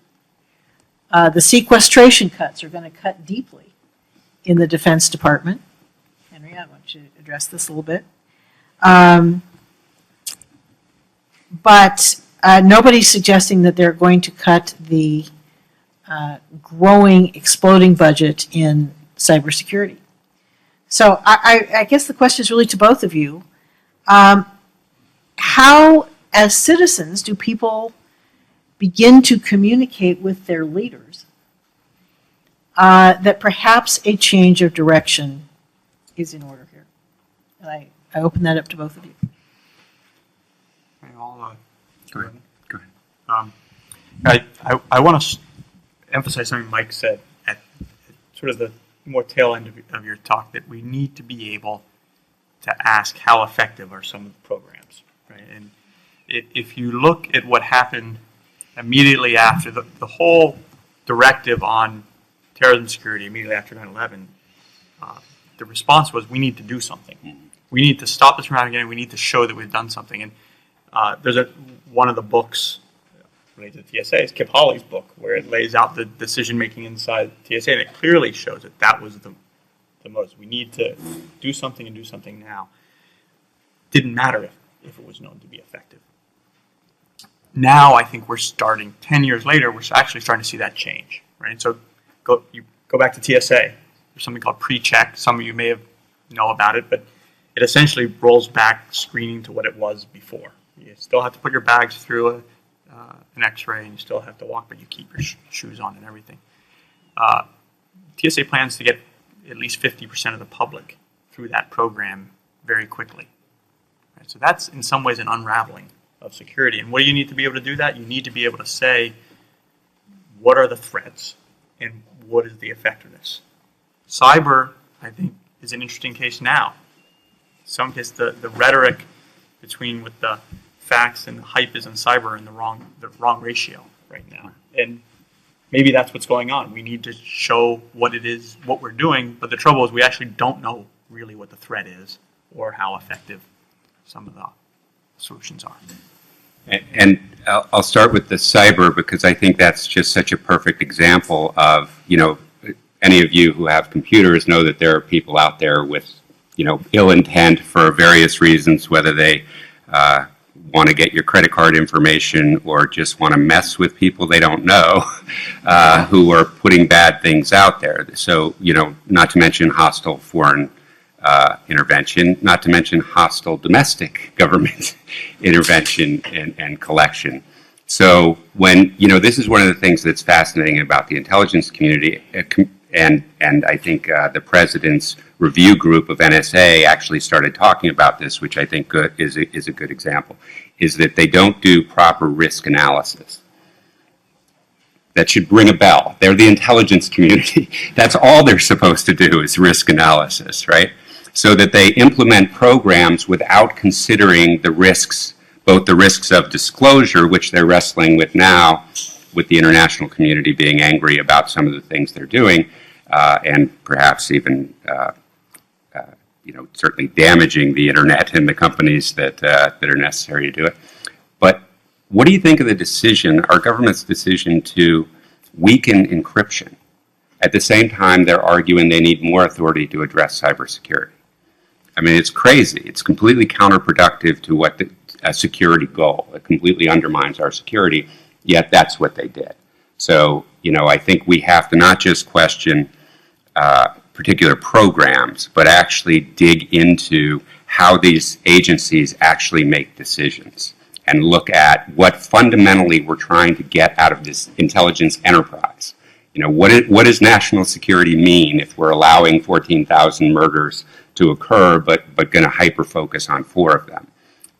The sequestration cuts are going to cut deeply in the Defense Department. Henriette, why don't you address this a little bit? But nobody's suggesting that they're going to cut the growing, exploding budget in cybersecurity. So I guess the question is really to both of you. How, as citizens, do people begin to communicate with their leaders that perhaps a change of direction is in order here? And I open that up to both of you. Go ahead. I want to emphasize something Mike said at sort of the more tail end of your talk, that we need to be able to ask how effective are some of the programs, right? And if you look at what happened immediately after the whole directive on terrorism security, immediately after 9/11, the response was, we need to do something. We need to stop this from happening again. We need to show that we've done something. And there's one of the books related to TSA is Kip Hawley's book, where it lays out the decision making inside TSA, and it clearly shows that was the most. We need to do something and do something now. Didn't matter if it was known to be effective. Now I think we're starting 10 years later. We're actually starting to see that change, right? So go back to TSA. There's something called pre-check. Some of you may know about it, but it essentially rolls back screening to what it was before. You still have to put your bags through an X-ray, and you still have to walk, but you keep your shoes on and everything. TSA plans to get at least 50% of the public through that program very quickly. Right? So that's in some ways an unraveling of security. And what do you need to be able to do that? You need to be able to say, what are the threats and what is the effectiveness? Cyber, I think, is an interesting case now. Some case the rhetoric between what the facts and the hype is in cyber are in the wrong ratio right now. And maybe that's what's going on. We need to show what it is, what we're doing, but the trouble is we actually don't know really what the threat is or how effective some of the solutions are. And I'll start with the cyber, because I think that's just such a perfect example of, any of you who have computers know that there are people out there with, ill intent for various reasons, whether they want to get your credit card information or just want to mess with people they don't know, who are putting bad things out there. So, not to mention hostile foreign intervention, not to mention hostile domestic government intervention and collection. So when, this is one of the things that's fascinating about the intelligence community, and I think the President's review group of NSA actually started talking about this, which I think is a good example, is that they don't do proper risk analysis. That should ring a bell. They're the intelligence community. That's all they're supposed to do is risk analysis, right? so that they implement programs without considering the risks, both the risks of disclosure, which they're wrestling with now, with the international community being angry about some of the things they're doing, and perhaps even certainly damaging the internet and the companies that are necessary to do it. But what do you think of the decision, our government's decision, to weaken encryption? At the same time, they're arguing they need more authority to address cybersecurity. I mean, it's crazy. It's completely counterproductive to what a security goal. It completely undermines our security, yet that's what they did. So, I think we have to not just question particular programs, but actually dig into how these agencies actually make decisions and look at what fundamentally we're trying to get out of this intelligence enterprise. What does national security mean if we're allowing 14,000 murders to occur, but going to hyper-focus on 4 of them?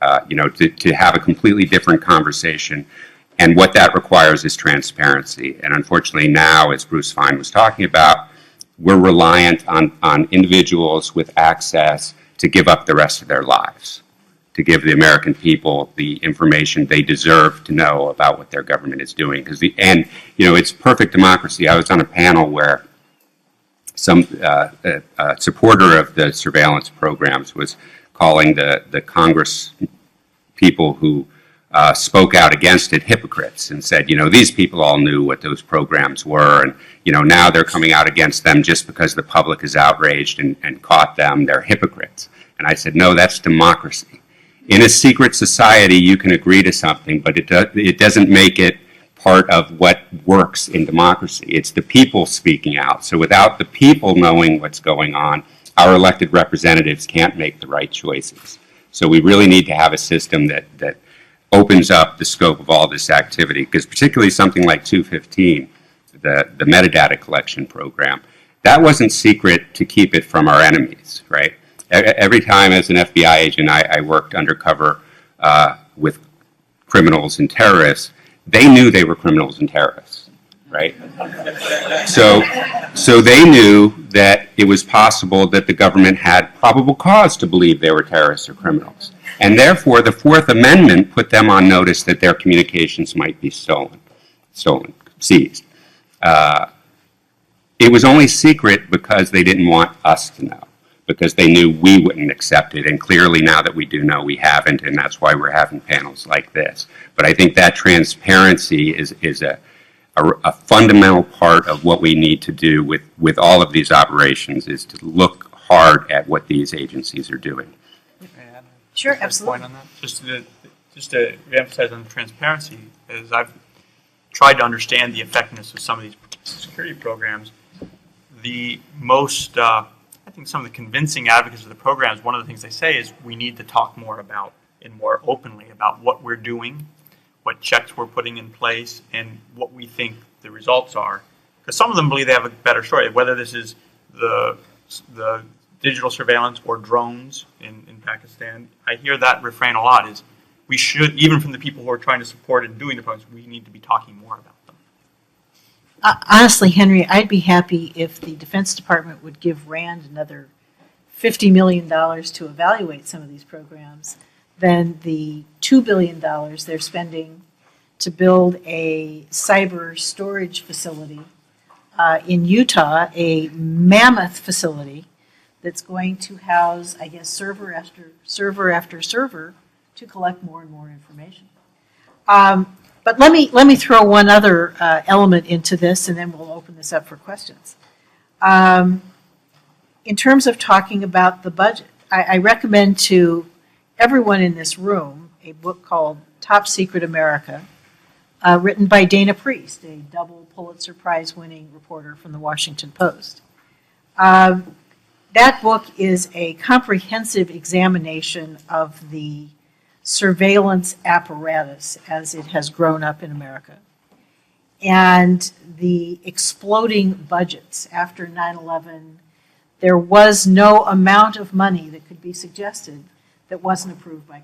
To have a completely different conversation. And what that requires is transparency. And unfortunately now, as Bruce Fine was talking about, we're reliant on individuals with access to give up the rest of their lives, to give the American people the information they deserve to know about what their government is doing. It's perfect democracy. I was on a panel where some supporter of the surveillance programs was calling the Congress people who spoke out against it hypocrites and said, these people all knew what those programs were, and now they're coming out against them just because the public is outraged and caught them. They're hypocrites. And I said, no, that's democracy. In a secret society, you can agree to something, but it doesn't make it part of what works in democracy. It's the people speaking out. So without the people knowing what's going on, our elected representatives can't make the right choices. So we really need to have a system that opens up the scope of all this activity, because particularly something like 215, the metadata collection program, that wasn't secret to keep it from our enemies, right? Every time as an FBI agent I worked undercover with criminals and terrorists, they knew they were criminals and terrorists, right? So they knew that it was possible that the government had probable cause to believe they were terrorists or criminals. And therefore, the Fourth Amendment put them on notice that their communications might be seized. It was only secret because they didn't want us to know, because they knew we wouldn't accept it. And clearly now that we do know, we haven't, and that's why we're having panels like this. But I think that transparency is a fundamental part of what we need to do with all of these operations, is to look hard at what these agencies are doing. Sure, absolutely. Point on that? Just to reemphasize on the transparency, as I've tried to understand the effectiveness of some of these security programs, the most, I think some of the convincing advocates of the programs, one of the things they say is we need to talk more about and more openly about what we're doing, what checks we're putting in place, and what we think the results are. Because some of them believe they have a better story, whether this is the digital surveillance or drones in Pakistan. I hear that refrain a lot, is we should, even from the people who are trying to support and doing the programs, we need to be talking more about them. Honestly, Henry, I'd be happy if the Defense Department would give RAND another $50 million to evaluate some of these programs than the $2 billion they're spending to build a cyber storage facility in Utah, a mammoth facility that's going to house, I guess, server after server to collect more and more information. But let me throw one other element into this, and then we'll open this up for questions. In terms of talking about the budget, I recommend to everyone in this room a book called Top Secret America, written by Dana Priest, a double Pulitzer Prize-winning reporter from the Washington Post. That book is a comprehensive examination of the surveillance apparatus as it has grown up in America, and the exploding budgets after 9/11. There was no amount of money that could be suggested that wasn't approved by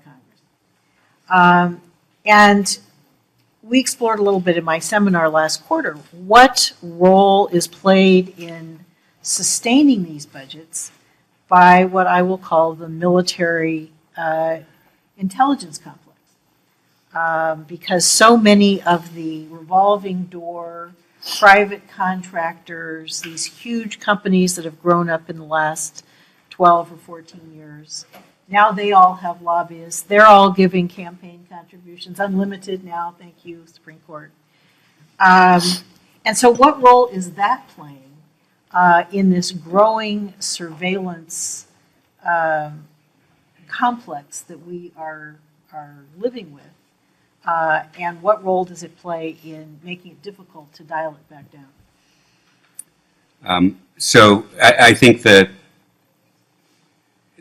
Congress. And we explored a little bit in my seminar last quarter what role is played in sustaining these budgets by what I will call the military intelligence complex. Because so many of the revolving door, private contractors, these huge companies that have grown up in the last 12 or 14 years, now they all have lobbyists. They're all giving campaign contributions, unlimited now, thank you, Supreme Court. And so what role is that playing in this growing surveillance complex that we are living with? And what role does it play in making it difficult to dial it back down? So I think that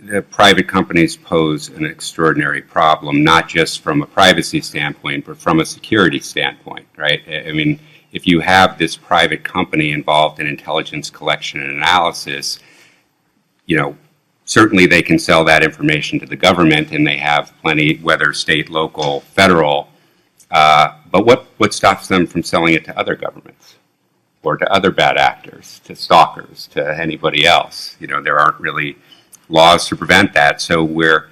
the private companies pose an extraordinary problem, not just from a privacy standpoint, but from a security standpoint, right? I mean, if you have this private company involved in intelligence collection and analysis, you know, certainly they can sell that information to the government, and they have plenty, whether state, local, federal, but what stops them from selling it to other governments or to other bad actors, to stalkers, to anybody else? You know, there aren't really laws to prevent that. So we're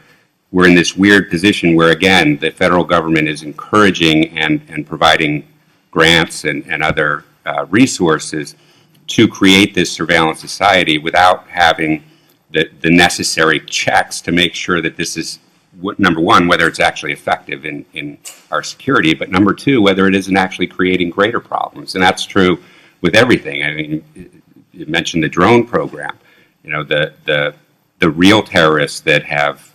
in this weird position where, again, the federal government is encouraging and providing grants and other resources to create this surveillance society without having the necessary checks to make sure that this is, number one, whether it's actually effective in our security, but number two, whether it isn't actually creating greater problems. And that's true with everything. I mean, you mentioned the drone program. You know, the real terrorists that have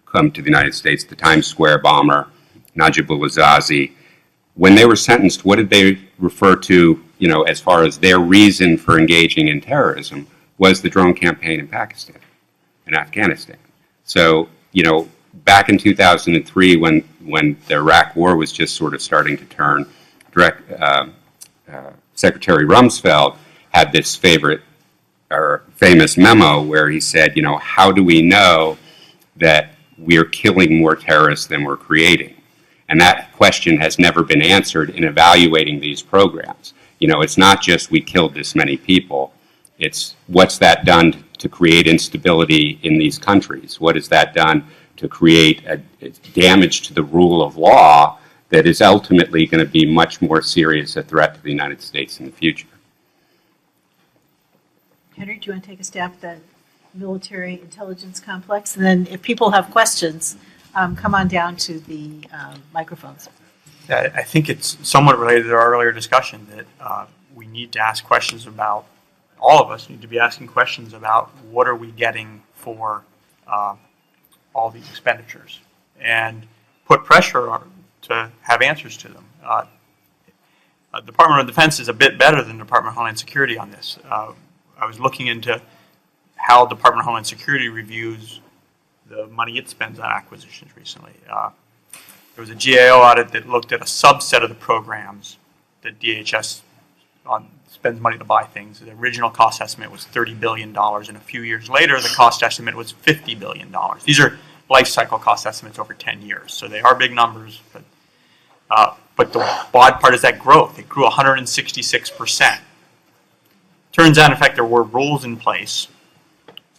come to the United States, the Times Square bomber, Najibullah Zazi, when they were sentenced, what did they refer to, you know, as far as their reason for engaging in terrorism? Was the drone campaign in Pakistan and Afghanistan. So, you know, back in 2003, when the Iraq War was just sort of starting to turn, Secretary Rumsfeld had this famous memo where he said, you know, how do we know that we're killing more terrorists than we're creating? And that question has never been answered in evaluating these programs. You know, it's not just we killed this many people. It's what's that done to create instability in these countries? What has that done to create a damage to the rule of law that is ultimately going to be much more serious a threat to the United States in the future? Henry, do you want to take a stab at the military intelligence complex? And then if people have questions, come on down to the microphones. I think it's somewhat related to our earlier discussion that we need to ask questions about, all of us need to be asking questions about what are we getting for all these expenditures, and put pressure on to have answers to them. Department of Defense is a bit better than Department of Homeland Security on this. I was looking into how Department of Homeland Security reviews the money it spends on acquisitions recently. There was a GAO audit that looked at a subset of the programs that DHS spends money to buy things. The original cost estimate was $30 billion, and a few years later, the cost estimate was $50 billion. These are life cycle cost estimates over 10 years, so they are big numbers. But the odd part is that growth. It grew 166%. Turns out, in fact, there were rules in place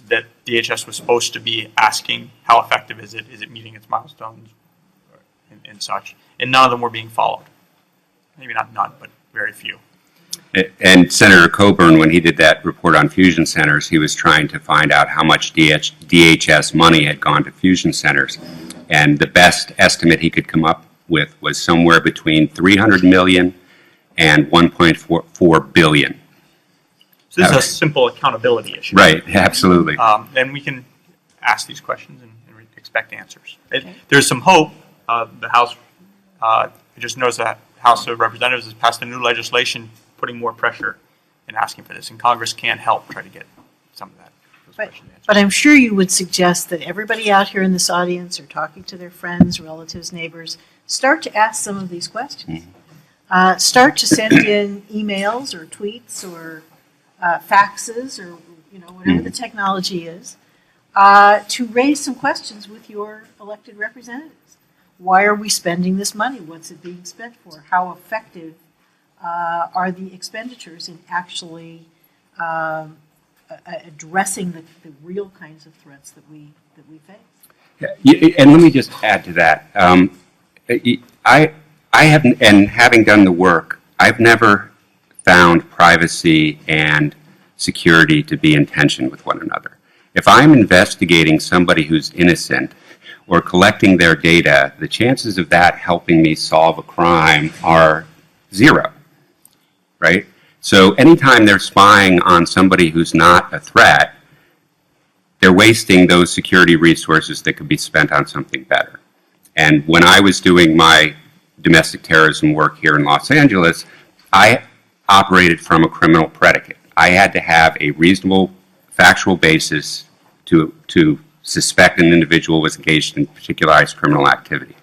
that DHS was supposed to be asking, how effective is it? Is it meeting its milestones and such? And none of them were being followed. Maybe not none, but very few. And Senator Coburn, when he did that report on fusion centers, he was trying to find out how much DHS money had gone to fusion centers. And the best estimate he could come up with was somewhere between $300 million and $1.4 billion. So this is a simple accountability issue. Right, absolutely. And we can ask these questions and expect answers. There's some hope. The House, I just noticed that House of Representatives has passed a new legislation putting more pressure and asking for this, and Congress can't help try to get some of that. But I'm sure you would suggest that everybody out here in this audience are talking to their friends, relatives, neighbors, start to ask some of these questions. Start to send in emails or tweets or faxes or whatever the technology is to raise some questions with your elected representatives. Why are we spending this money? What's it being spent for? How effective are the expenditures in actually addressing the real kinds of threats that we face. Yeah, and let me just add to that. I haven't, and having done the work, I've never found privacy and security to be in tension with one another. If I'm investigating somebody who's innocent or collecting their data, the chances of that helping me solve a crime are zero, right? So anytime they're spying on somebody who's not a threat, they're wasting those security resources that could be spent on something better. And when I was doing my domestic terrorism work here in Los Angeles, I operated from a criminal predicate. I had to have a reasonable factual basis to suspect an individual was engaged in particularized criminal activity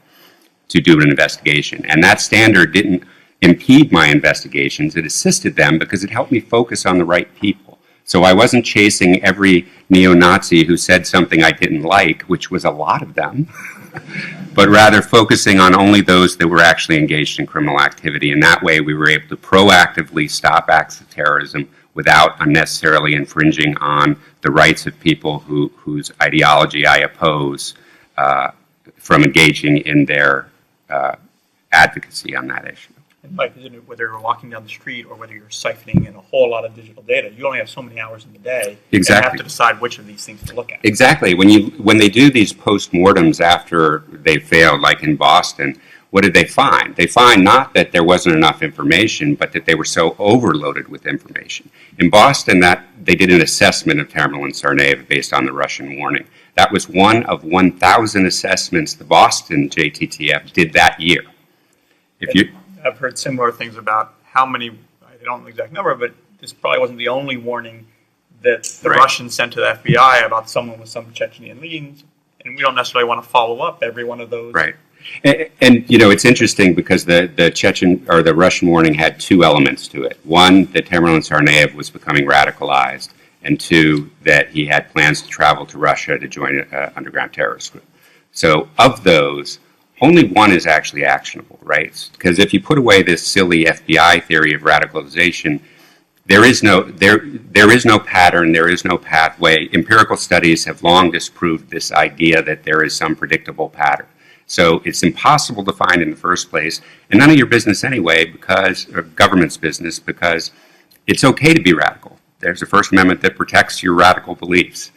to do an investigation. And that standard didn't impede my investigations. It assisted them because it helped me focus on the right people. So I wasn't chasing every neo-Nazi who said something I didn't like, which was a lot of them, but rather focusing on only those that were actually engaged in criminal activity. And that way we were able to proactively stop acts of terrorism without unnecessarily infringing on the rights of people whose ideology I oppose from engaging in their advocacy on that issue. And Mike, whether you're walking down the street or whether you're siphoning in a whole lot of digital data, you only have so many hours in the day. Exactly. And you have to decide which of these things to look at. Exactly. When they do these post-mortems after they failed, like in Boston, what did they find? They find not that there wasn't enough information, but that they were so overloaded with information. In Boston, that they did an assessment of Tamerlan and Tsarnaev based on the Russian warning. That was one of 1,000 assessments the Boston JTTF did that year. I've heard similar things about how many, I don't know the exact number, but this probably wasn't the only warning that the Russians sent to the FBI about someone with some Chechenian leanings, and we don't necessarily want to follow up every one of those. Right. And you know, it's interesting because the Chechen or the Russian warning had two elements to it. One, that Tamerlan Tsarnaev was becoming radicalized, and two, that he had plans to travel to Russia to join an underground terrorist group. So of those, only one is actually actionable, right? Because if you put away this silly FBI theory of radicalization, there is no pattern, there is no pathway. Empirical studies have long disproved this idea that there is some predictable pattern. So it's impossible to find in the first place, and none of your business anyway, or government's business, because it's okay to be radical. There's a First Amendment that protects your radical beliefs.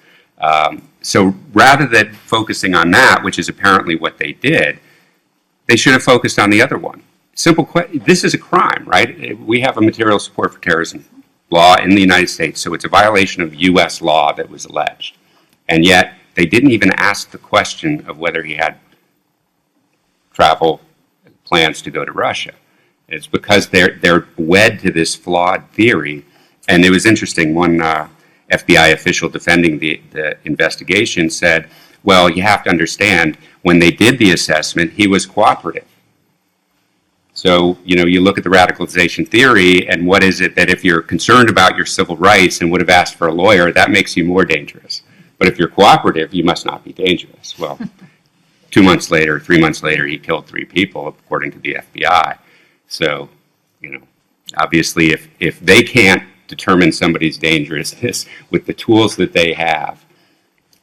So rather than focusing on that, which is apparently what they did, they should have focused on the other one. Simple question. This is a crime, right? We have a material support for terrorism law in the United States, so it's a violation of U.S. law that was alleged. And yet, they didn't even ask the question of whether he had travel plans to go to Russia. It's because they're wed to this flawed theory. And it was interesting, one FBI official defending the investigation said, well, you have to understand, when they did the assessment, he was cooperative. So, you know, you look at the radicalization theory, and what is it that if you're concerned about your civil rights and would have asked for a lawyer, that makes you more dangerous. But if you're cooperative, you must not be dangerous. Well, 2 months later, 3 months later, he killed 3 people, according to the FBI. So, you know, obviously, if they can't determine somebody's dangerousness with the tools that they have,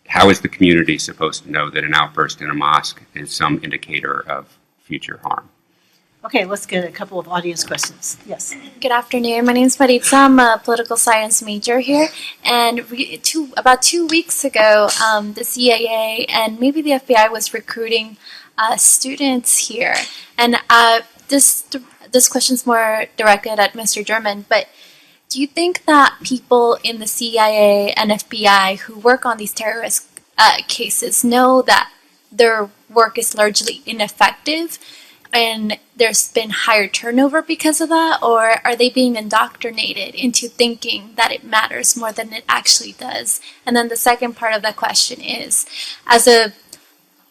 how is the community supposed to know that an outburst in a mosque is some indicator of future harm? Okay, let's get a couple of audience questions. Yes. Good afternoon. My name is Maritza. I'm a political science major here. And about 2 weeks ago, the CIA and maybe the FBI was recruiting students here. And this question's more directed at Mr. German, but do you think that people in the CIA and FBI who work on these terrorist cases know that their work is largely ineffective and there's been higher turnover because of that? Or are they being indoctrinated into thinking that it matters more than it actually does? And then the second part of the question is, as a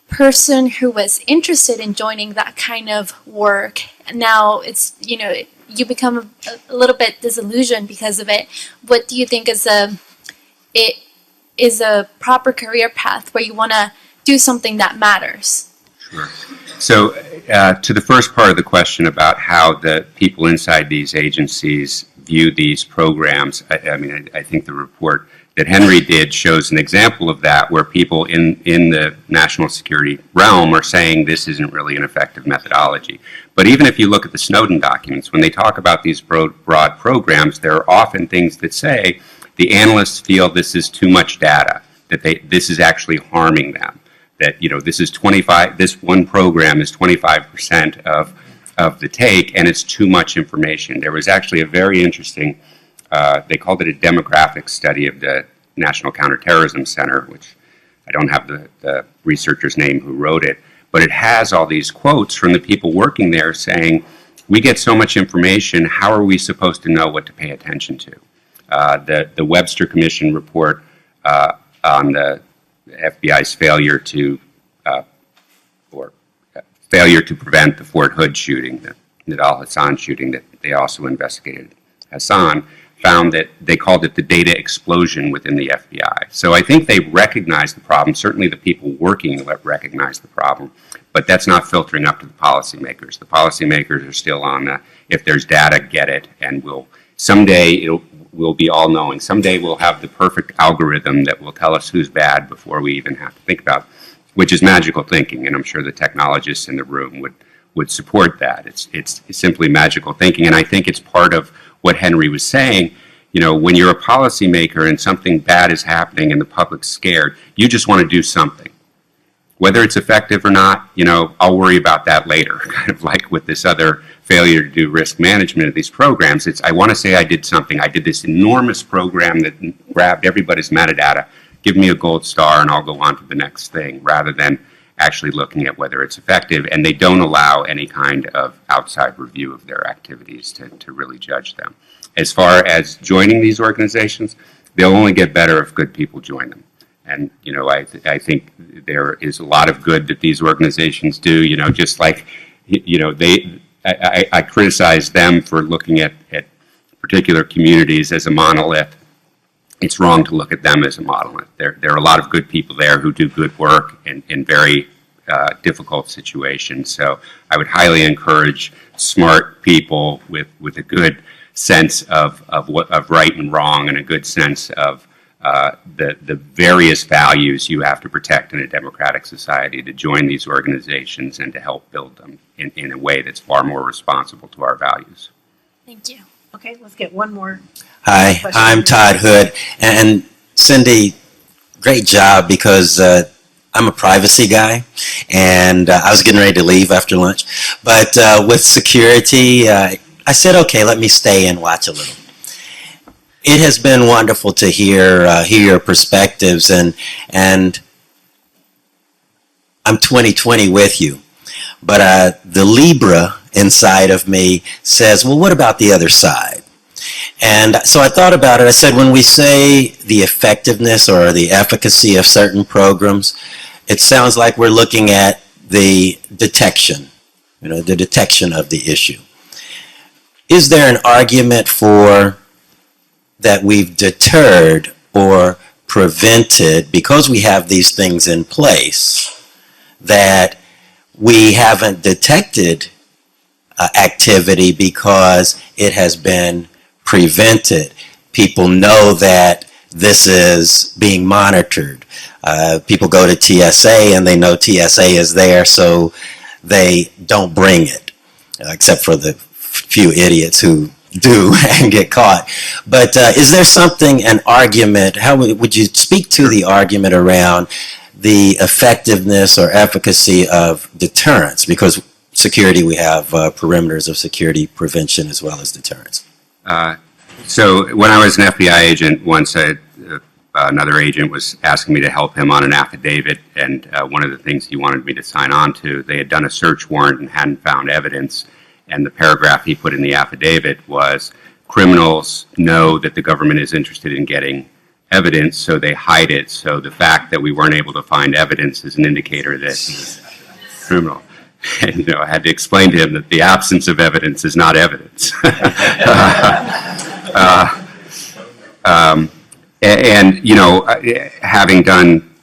person who was interested in joining that kind of work, now it's, you know, you become a little bit disillusioned because of it. What do you think is a proper career path where you want to do something that matters? Sure. So to the first part of the question about how the people inside these agencies view these programs, I think the report that Henry did shows an example of that, where people in the national security realm are saying this isn't really an effective methodology. But even if you look at the Snowden documents, when they talk about these broad programs, there are often things that say the analysts feel this is too much data, that this is actually harming them, that this one program is 25% of the take, and it's too much information. There was actually a very interesting, they called it a demographic study of the National Counterterrorism Center, which I don't have the researcher's name who wrote it, but it has all these quotes from the people working there saying, we get so much information, how are we supposed to know what to pay attention to? The Webster Commission report on the FBI's failure to prevent the Fort Hood shooting, the Nidal Hassan shooting that they also investigated Hassan, found that they called it the data explosion within the FBI. So I think they recognize the problem. Certainly the people working recognize the problem, but that's not filtering up to the policymakers. The policymakers are still on the, if there's data, get it, and someday we'll be all-knowing. Someday we'll have the perfect algorithm that will tell us who's bad before we even have to think about it, which is magical thinking, and I'm sure the technologists in the room would support that. It's simply magical thinking, and I think it's part of what Henry was saying. You know, when you're a policymaker and something bad is happening and the public's scared, you just want to do something. Whether it's effective or not, I'll worry about that later. Kind of like with this other failure to do risk management of these programs, I want to say I did something. I did this enormous program that grabbed everybody's metadata, give me a gold star and I'll go on to the next thing, rather than actually looking at whether it's effective. And they don't allow any kind of outside review of their activities to really judge them. As far as joining these organizations, they'll only get better if good people join them. And, I think there is a lot of good that these organizations do, just like, I criticize them for looking at particular communities as a monolith. It's wrong to look at them as a monolith. There are a lot of good people there who do good work in very difficult situations. So I would highly encourage smart people with a good sense of right and wrong, and a good sense of the various values you have to protect in a democratic society to join these organizations and to help build them in a way that's far more responsible to our values. Thank you. Okay, let's get one more. Hi, question. I'm Todd Hood, and Cindy, great job, because I'm a privacy guy, and I was getting ready to leave after lunch, but with security, I said, okay, let me stay and watch a little. It has been wonderful to hear your perspectives, and I'm 20/20 with you, but the Libra inside of me says, well, what about the other side? And so I thought about it. I said, when we say the effectiveness or the efficacy of certain programs, it sounds like we're looking at the detection, the detection of the issue. Is there an argument for that we've deterred or prevented, because we have these things in place, that we haven't detected activity because it has been prevented? People know that this is being monitored. People go to TSA and they know TSA is there, so they don't bring it, except for the few idiots who do and get caught. But is there something, an argument, how would you speak to the argument around the effectiveness or efficacy of deterrence? Because security, we have perimeters of security prevention as well as deterrence. So when I was an FBI agent, once another agent was asking me to help him on an affidavit, and one of the things he wanted me to sign on to, they had done a search warrant and hadn't found evidence, and the paragraph he put in the affidavit was, criminals know that the government is interested in getting evidence, so they hide it. So the fact that we weren't able to find evidence is an indicator that he's criminal. And I had to explain to him that the absence of evidence is not evidence. Having done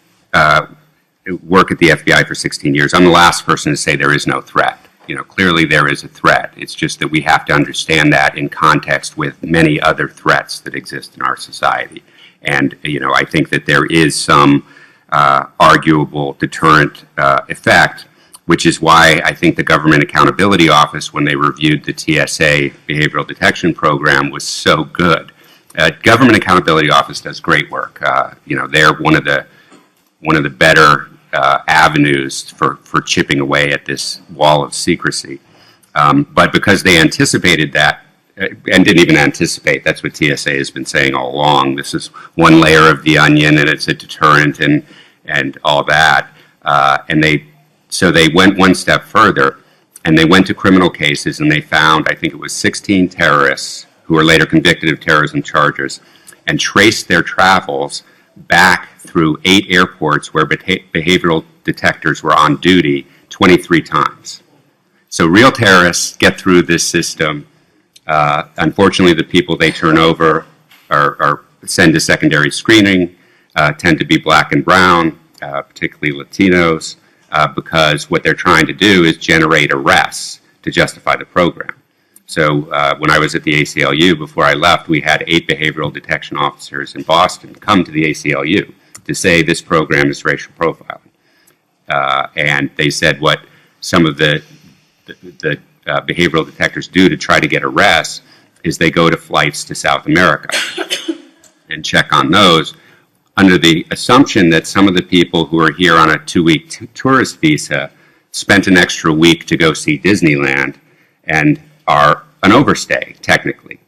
work at the FBI for 16 years, I'm the last person to say there is no threat. Clearly there is a threat. It's just that we have to understand that in context with many other threats that exist in our society. And, I think that there is some arguable deterrent effect, which is why I think the Government Accountability Office, when they reviewed the TSA Behavioral Detection Program, was so good. Government Accountability Office does great work. They're one of the better avenues for chipping away at this wall of secrecy. But because they anticipated that, and didn't even anticipate, that's what TSA has been saying all along. This is one layer of the onion, and it's a deterrent and all that. So they went one step further, and they went to criminal cases, and they found, I think it was 16 terrorists who were later convicted of terrorism charges, and traced their travels back through 8 airports where behavioral detectors were on duty 23 times. So real terrorists get through this system. Unfortunately, the people they turn over are sent to secondary screening, tend to be black and brown, particularly Latinos, because what they're trying to do is generate arrests to justify the program. So when I was at the ACLU, before I left, we had 8 behavioral detection officers in Boston come to the ACLU to say this program is racial profiling. And they said what some of the behavioral detectors do to try to get arrests is they go to flights to South America and check on those under the assumption that some of the people who are here on a 2-week tourist visa spent an extra week to go see Disneyland and are an overstay, technically.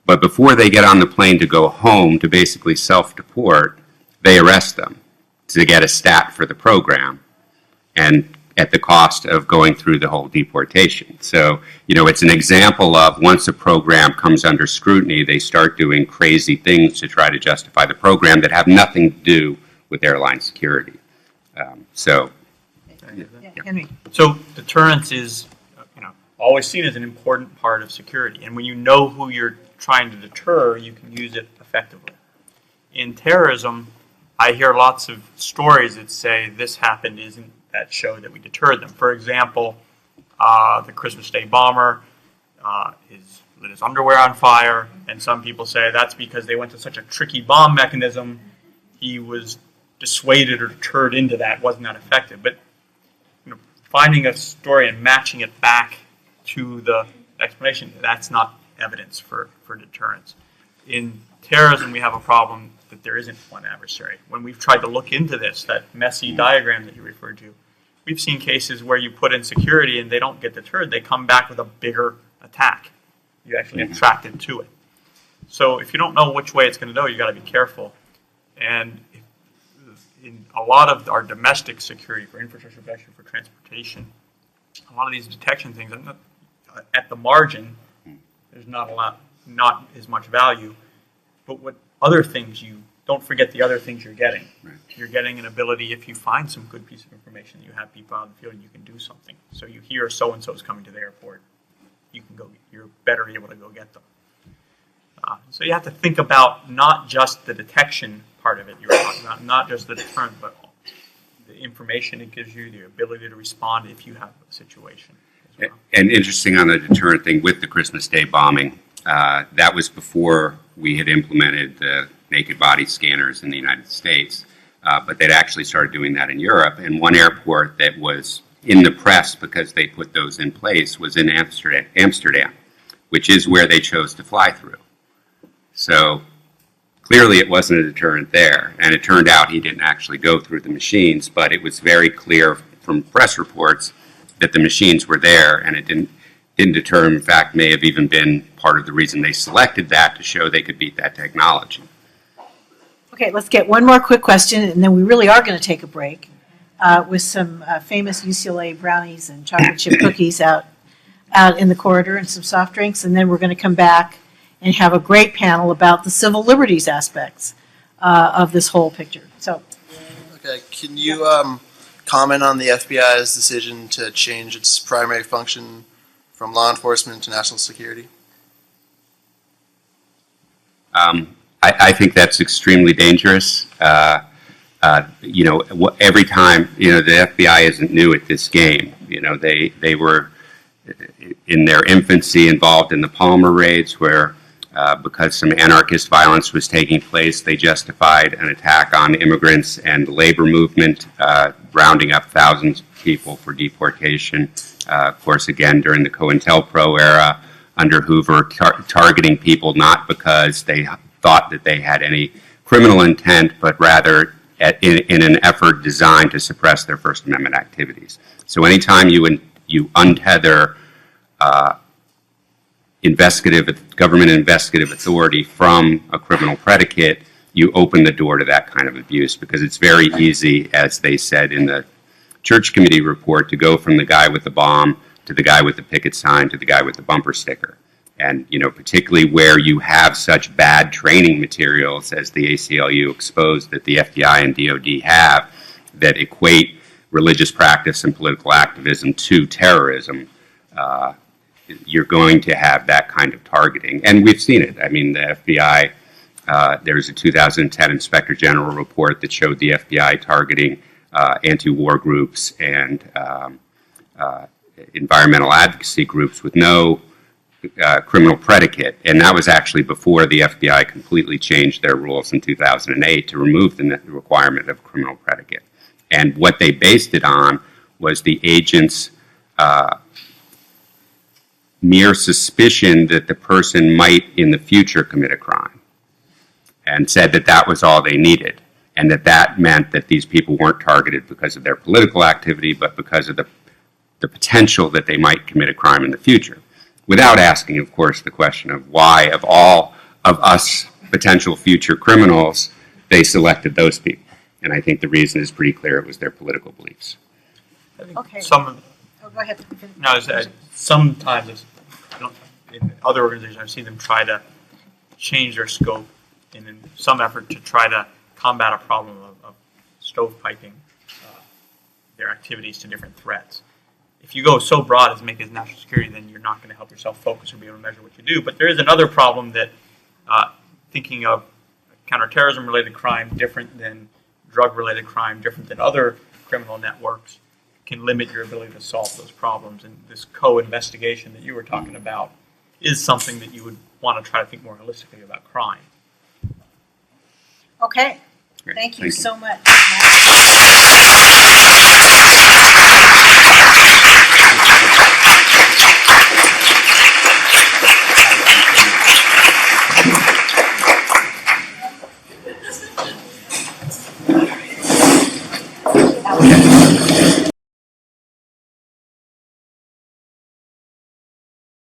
But before they get on the plane to go home to basically self-deport, they arrest them to get a stat for the program, and at the cost of going through the whole deportation. So, it's an example of once a program comes under scrutiny, they start doing crazy things to try to justify the program that have nothing to do with airline security. Henry. So deterrence is, always seen as an important part of security. And when you know who you're trying to deter, you can use it effectively. In terrorism, I hear lots of stories that say this happened isn't that show that we deterred them. For example, the Christmas Day bomber lit his underwear on fire, and some people say that's because they went to such a tricky bomb mechanism, he was dissuaded or deterred into that, wasn't that effective. But finding a story and matching it back to the explanation, that's not evidence for deterrence. In terrorism, we have a problem that there isn't one adversary. When we've tried to look into this, that messy diagram that you referred to, we've seen cases where you put in security and they don't get deterred, they come back with a bigger attack. You actually attracted to it. So if you don't know which way it's going to go, you got to be careful. And in a lot of our domestic security, for infrastructure protection, for transportation, a lot of these detection things, at the margin, there's not as much value. But what other things don't forget the other things you're getting. Right. You're getting an ability, if you find some good piece of information, you have people out in the field and you can do something. So you hear so-and-so is coming to the airport, you're better able to go get them. So you have to think about not just the detection part of it you were talking about, not just the deterrent, but the information it gives you, the ability to respond if you have a situation. Well. And interesting on the deterrent thing with the Christmas Day bombing, that was before we had implemented the naked body scanners in the United States, but they'd actually started doing that in Europe. And one airport that was in the press because they put those in place was in Amsterdam, which is where they chose to fly through. So clearly it wasn't a deterrent there, and it turned out he didn't actually go through the machines, but it was very clear from press reports that the machines were there, and it didn't deter him. In fact, may have even been part of the reason they selected that, to show they could beat that technology. Okay, let's get one more quick question, and then we really are going to take a break with some famous UCLA brownies and chocolate chip cookies out in the corridor and some soft drinks, and then we're going to come back and have a great panel about the civil liberties aspects of this whole picture. So, okay, can you comment on the FBI's decision to change its primary function from law enforcement to national security? I think that's extremely dangerous. Every time, the FBI isn't new at this game. They were in their infancy involved in the Palmer raids, where Because some anarchist violence was taking place, they justified an attack on immigrants and the labor movement, rounding up thousands of people for deportation. Of course, again, during the COINTELPRO era, under Hoover, targeting people not because they thought that they had any criminal intent, but rather in an effort designed to suppress their First Amendment activities. So anytime you untether government investigative authority from a criminal predicate, you open the door to that kind of abuse, because it's very easy, as they said in the Church Committee report, to go from the guy with the bomb to the guy with the picket sign to the guy with the bumper sticker. And, you know, particularly where you have such bad training materials as the ACLU exposed that the FBI and DOD have, that equate religious practice and political activism to terrorism, you're going to have that kind of targeting. And we've seen it. I mean, the FBI, there's a 2010 Inspector General report that showed the FBI targeting anti-war groups and environmental advocacy groups with no criminal predicate. And that was actually before the FBI completely changed their rules in 2008 to remove the requirement of criminal predicate. And what they based it on was the agent's mere suspicion that the person might in the future commit a crime, and said that that was all they needed, and that meant that these people weren't targeted because of their political activity, but because of the potential that they might commit a crime in the future, without asking, of course, the question of why, of all of us potential future criminals, they selected those people. And I think the reason is pretty clear. It was their political beliefs. Okay. Some, Oh, go ahead. no, sometimes in other organizations, I've seen them try to change their scope in some effort to try to combat a problem of stovepiping their activities to different threats. If you go so broad as make it national security, then you're not going to help yourself focus or be able to measure what you do. But there is another problem that thinking of counterterrorism-related crime different than drug-related crime, different than other criminal networks, can limit your ability to solve those problems. And this co-investigation that you were talking about is something that you would want to try to think more holistically about crime. Okay. Great. Thank you Thank you. so much.